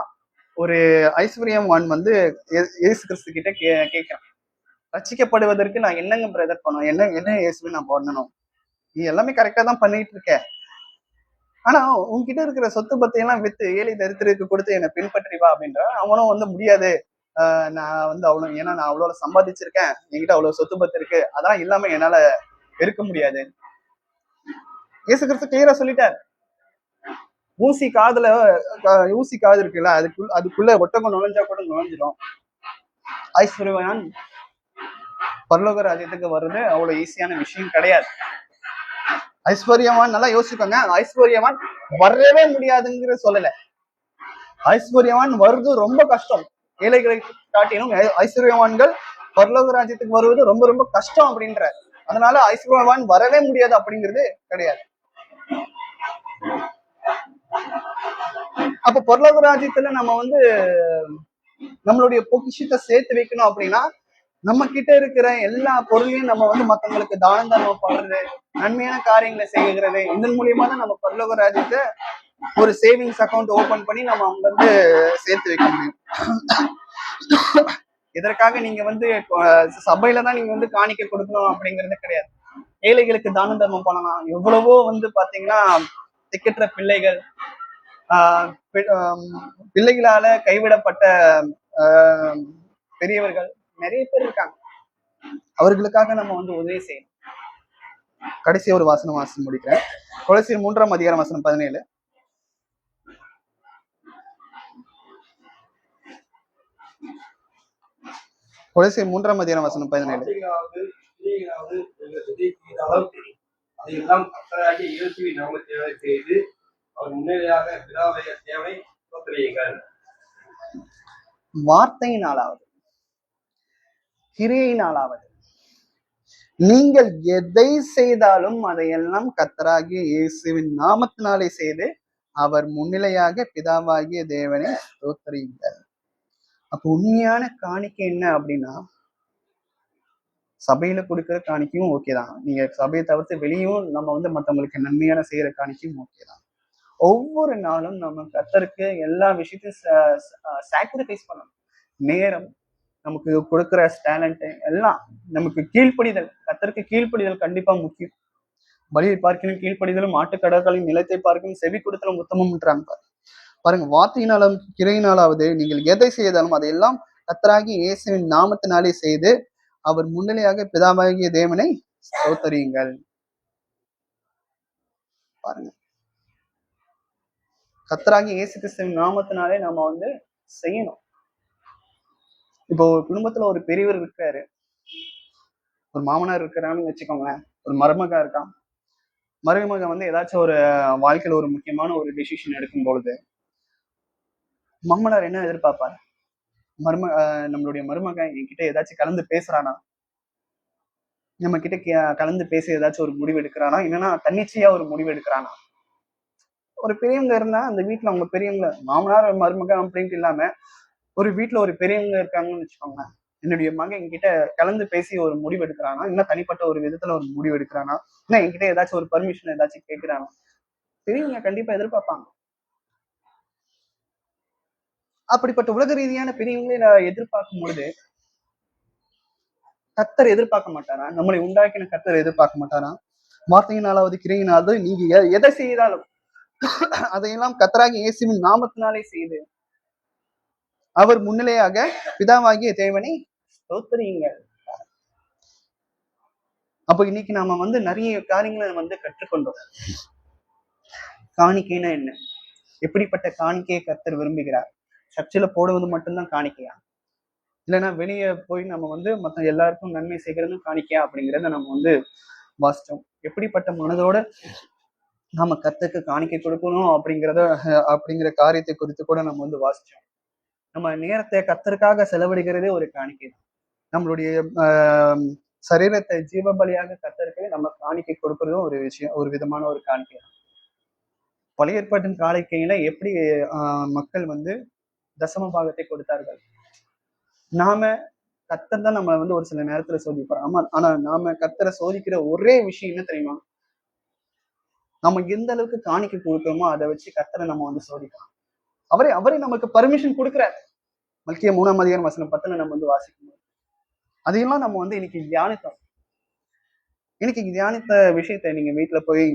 ஒரு ஐஸ்வர்யவான் வந்து இயேசு கிறிஸ்து கிட்ட கேட்கிறான். ரட்சிக்கப்படுவதற்கு நான் என்னங்க பிரதர் பண்ணணும், என்ன இயேசுவை நான் பண்ணணும்? நீ எல்லாமே கரெக்டா தான் பண்ணிட்டு இருக்க, ஆனா உன்கிட்ட இருக்கிற சொத்து பத்தையெல்லாம் வித்து ஏழை தரித்திரருக்கு கொடுத்து என்னை பின்பற்றி வா அப்படின்ற. அவனும் வந்து முடியாது, நான் வந்து அவ்வளவு, ஏன்னா நான் அவ்வளவு சம்பாதிச்சிருக்கேன், என்கிட்ட அவ்வளவு சொத்து பத்து இருக்கு, அதான் இல்லாம என்னால இருக்க முடியாது. இயேசு கிறிஸ்து கிளியரா சொல்லிட்டார். ஊசி காது இருக்குல்ல, அதுக்குள்ள ஒட்டகம் நுழைஞ்சா கூட நுழைஞ்சிடும். ஐஸ்வர்யவான் பரலோக ராஜ்யத்துக்கு வர்றது அவ்வளவு ஈஸியான விஷயம் கிடையாது. ஐஸ்வர்யவான் நல்லா யோசிப்பாங்க, ஐஸ்வர்யவான் வரவே முடியாதுங்கிற சொல்லல, ஐஸ்வர்யவான் வருது ரொம்ப கஷ்டம். ஏழைகளை காட்டிலும் ஐஸ்வர்யவான்கள் பரலோக ராஜ்யத்துக்கு வருவது ரொம்ப ரொம்ப கஷ்டம் அப்படின்ற. அதனால ஐஸ்வர்யவான் வரவே முடியாது அப்படிங்கிறது கிடையாது. அப்ப பரலோக ராஜ்யத்துல நம்ம வந்து நம்மளுடைய பொக்கிஷத்தை சேர்த்து வைக்கணும் அப்படின்னா நம்ம கிட்ட இருக்கிற எல்லா பொருளையும் நம்ம வந்து மத்தவங்களுக்கு தானம் பண்றது, நன்மையான காரியங்களை செய்கிறது, இதன் மூலியமா தான் நம்ம பரலோக ராஜ்யத்தை ஒரு சேவிங்ஸ் அக்கௌண்ட் ஓபன் பண்ணி நம்ம அவங்க வந்து சேர்த்து வைக்க முடியும். இதற்காக நீங்க வந்து சபையில தான் நீங்க வந்து காணிக்கை கொடுக்கணும் அப்படிங்கிறது கிடையாது. ஏழைகளுக்கு தான தர்மம் பண்ணலாம். எவ்வளவோ வந்து பாத்தீங்கன்னா திக்கற்ற பிள்ளைகள், பிள்ளைகளால கைவிடப்பட்ட பெரியவர்கள் நிறைய பேர் இருக்காங்க. அவர்களுக்காக நம்ம வந்து உதவி செய்யணும். கடைசி ஒரு வாசனம் வாசி முடிக்கிறேன். கொலோசியர் 3ஆம் அதிகாரம் வசனம் 17. கொலோசியர் 3ஆம் அதிகாரம் வசனம் 17. அதையெல்லாம் கர்த்தராகிய இயேசுவின் நாமத்தினாலே செய்து அவர் முன்னிலையாக பிதாவாகிய தேவனை ஸ்தோத்திரியுங்கள். வார்த்தையினாலாவது கிரியையினாலாவது நீங்கள் எதை செய்தாலும் அதையெல்லாம் கர்த்தராகிய இயேசுவின் நாமத்தினாலே செய்து அவர் முன்னிலையாக பிதாவாகிய தேவனை ஸ்தோத்திரியுங்கள். அப்ப உண்மையான காணிக்கை என்ன அப்படின்னா, சபையில கொடுக்கிற காணிக்கையும் ஓகே தான். நீங்க சபையை தவிர்த்து வெளியும் நம்ம வந்து மற்றவங்களுக்கு நன்மையான செய்யற காணிக்கையும் ஓகே தான். ஒவ்வொரு நாளும் நம்ம கர்த்தருக்கு எல்லா விஷயத்தையும் சாக்ரிஃபைஸ் பண்ணணும். நேரம், நமக்கு கொடுக்கிற டேலண்ட் எல்லாம் நமக்கு கீழ்ப்படிதல், கர்த்தருக்கு கீழ்ப்படிதல் கண்டிப்பா முக்கியம். பலியை பார்க்கணும் கீழ்ப்படிதலும், ஆட்டுக்கடற்களின் நிலத்தை பார்க்கணும் செவி கொடுத்தலும் உத்தமம்ன்றாங்க. பாருங்க, வார்த்தையினாலும் கிரையினாலாவது நீங்கள் எதை செய்தாலும் அதையெல்லாம் கர்த்தராகிய இயேசுவின் நாமத்தினாலே செய்து அவர் முன்னிலையாக பிதாவாகிய தேவனை ஸ்தோத்திரியுங்கள். பாருங்க, கர்த்தராகிய இயேசு கிறிஸ்துவின் நாமத்தினாலே நம்ம வந்து செய்யணும். இப்போ ஒரு குடும்பத்துல ஒரு பெரியவர் இருக்காரு, ஒரு மாமனார் இருக்கிறான்னு வச்சுக்கோங்களேன், ஒரு மருமகா இருக்கான். மருமகன் வந்து ஏதாச்சும் ஒரு வாழ்க்கையில ஒரு முக்கியமான ஒரு டிசிஷன் எடுக்கும் பொழுது மாமனார் என்ன எதிர்பார்ப்பாரு? நம்மளுடைய மருமகன் என்கிட்ட ஏதாச்சும் கலந்து பேசுறானா, நம்ம கிட்ட கலந்து பேசி ஏதாச்சும் ஒரு முடிவு எடுக்கிறானா, இல்லைன்னா தன்னிச்சையா ஒரு முடிவு எடுக்கிறானா? ஒரு பெரியவங்க இருந்தா அந்த வீட்டுல அவங்க பெரியவங்க, மாமனார் மருமகன் அப்படின்ட்டு இல்லாம ஒரு வீட்டுல ஒரு பெரியவங்க இருக்காங்கன்னு வச்சுக்கோங்க, என்னுடைய மகன் என்கிட்ட கலந்து பேசி ஒரு முடிவு எடுக்கிறானா, இல்ல தனிப்பட்ட ஒரு விதத்துல ஒரு முடிவு எடுக்கிறானா, இல்ல என்கிட்ட ஏதாச்சும் ஒரு பர்மிஷன் ஏதாச்சும் கேட்கிறானா, பெரியவங்க கண்டிப்பா எதிர்பார்ப்பாங்க. அப்படிப்பட்ட உலக ரீதியான பெரியவங்களை நான் எதிர்பார்க்கும் பொழுது கர்த்தர் எதிர்பார்க்க மாட்டாரா? நம்மளை உண்டாக்கின கர்த்தர் எதிர்பார்க்க மாட்டாரா? வார்த்தையினாலாவது கிரையினாவது நீங்க எதை செய்தாலும் அதையெல்லாம் கர்த்தராகிய இயேசுவின் நாமத்தினாலே செய்து அவர் முன்னிலையாக பிதாவாகிய தேவனை ஸ்தோத்திரியுங்கள். அப்ப இன்னைக்கு நாம வந்து நிறைய காரியங்களை வந்து கற்றுக்கொண்டோம். காணிக்கைனா என்ன, எப்படிப்பட்ட காணிக்கையை கர்த்தர் விரும்புகிறார், சர்ச்சில போடுவது மட்டும்தான் காணிக்கையா, இல்லைன்னா வெளியே போய் நம்ம வந்து மற்ற எல்லாருக்கும் நன்மை செய்கிறது காணிக்கையா அப்படிங்கிறத நம்ம வந்து வாசிச்சோம். எப்படிப்பட்ட மனதோட நாம கர்த்தருக்கு காணிக்கை கொடுக்கணும் அப்படிங்கிற காரியத்தை குறித்து கூட நம்ம வந்து வாசிச்சோம். நம்ம நேரத்தை கர்த்தருக்காக செலவிடுகிறதே ஒரு காணிக்கை தான். நம்மளுடைய சரீரத்தை ஜீவ பலியாக கர்த்தருக்கு நம்ம காணிக்கை கொடுக்கறதும் ஒரு விஷயம், ஒரு விதமான ஒரு காணிக்கை தான். பழைய ஏற்பாட்டின் காணிக்கையில எப்படி மக்கள் வந்து தசம பாகத்தை கொடுத்தார்கள். நாம கர்த்தர் தான் நம்ம வந்து ஒரு சில நேரத்துல சோதிப்போம். ஆனா நாம கர்த்தரை சோதிக்கிற ஒரே விஷயம் என்ன தெரியுமா? நம்ம எந்த அளவுக்கு காணிக்கை கொடுக்கிறோமோ அதை வச்சு கர்த்தரை நம்ம வந்து சோதிக்கலாம். அவரே நமக்கு பர்மிஷன் கொடுக்குறாரு. மல்கியா 3ஆம் அதிகாரம் வசனம் 10 நம்ம வந்து வாசிக்கணும். அதையெல்லாம் நம்ம வந்து இன்னைக்கு தியானித்தோம். இன்னைக்கு தியானித்த விஷயத்தை நீங்க வீட்டுல போய்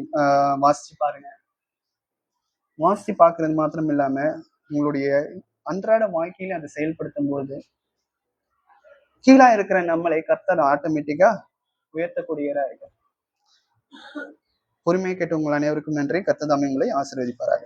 வாசிச்சு பாருங்க. வாசிச்சு பாக்குறது மாத்திரம் இல்லாம உங்களுடைய அன்றாட வாழ்க்கையில அதை செயல்படுத்தும் போது கீழா இருக்கிற நம்மளை கர்த்தர் ஆட்டோமேட்டிக்கா உயர்த்தக்கூடியவரா இருக்கு. பொறுமையை கேட்டு உங்கள் அனைவருக்கும் நன்றி. கர்த்தர் தாமே உங்களை ஆசீர்வதிப்பாராக.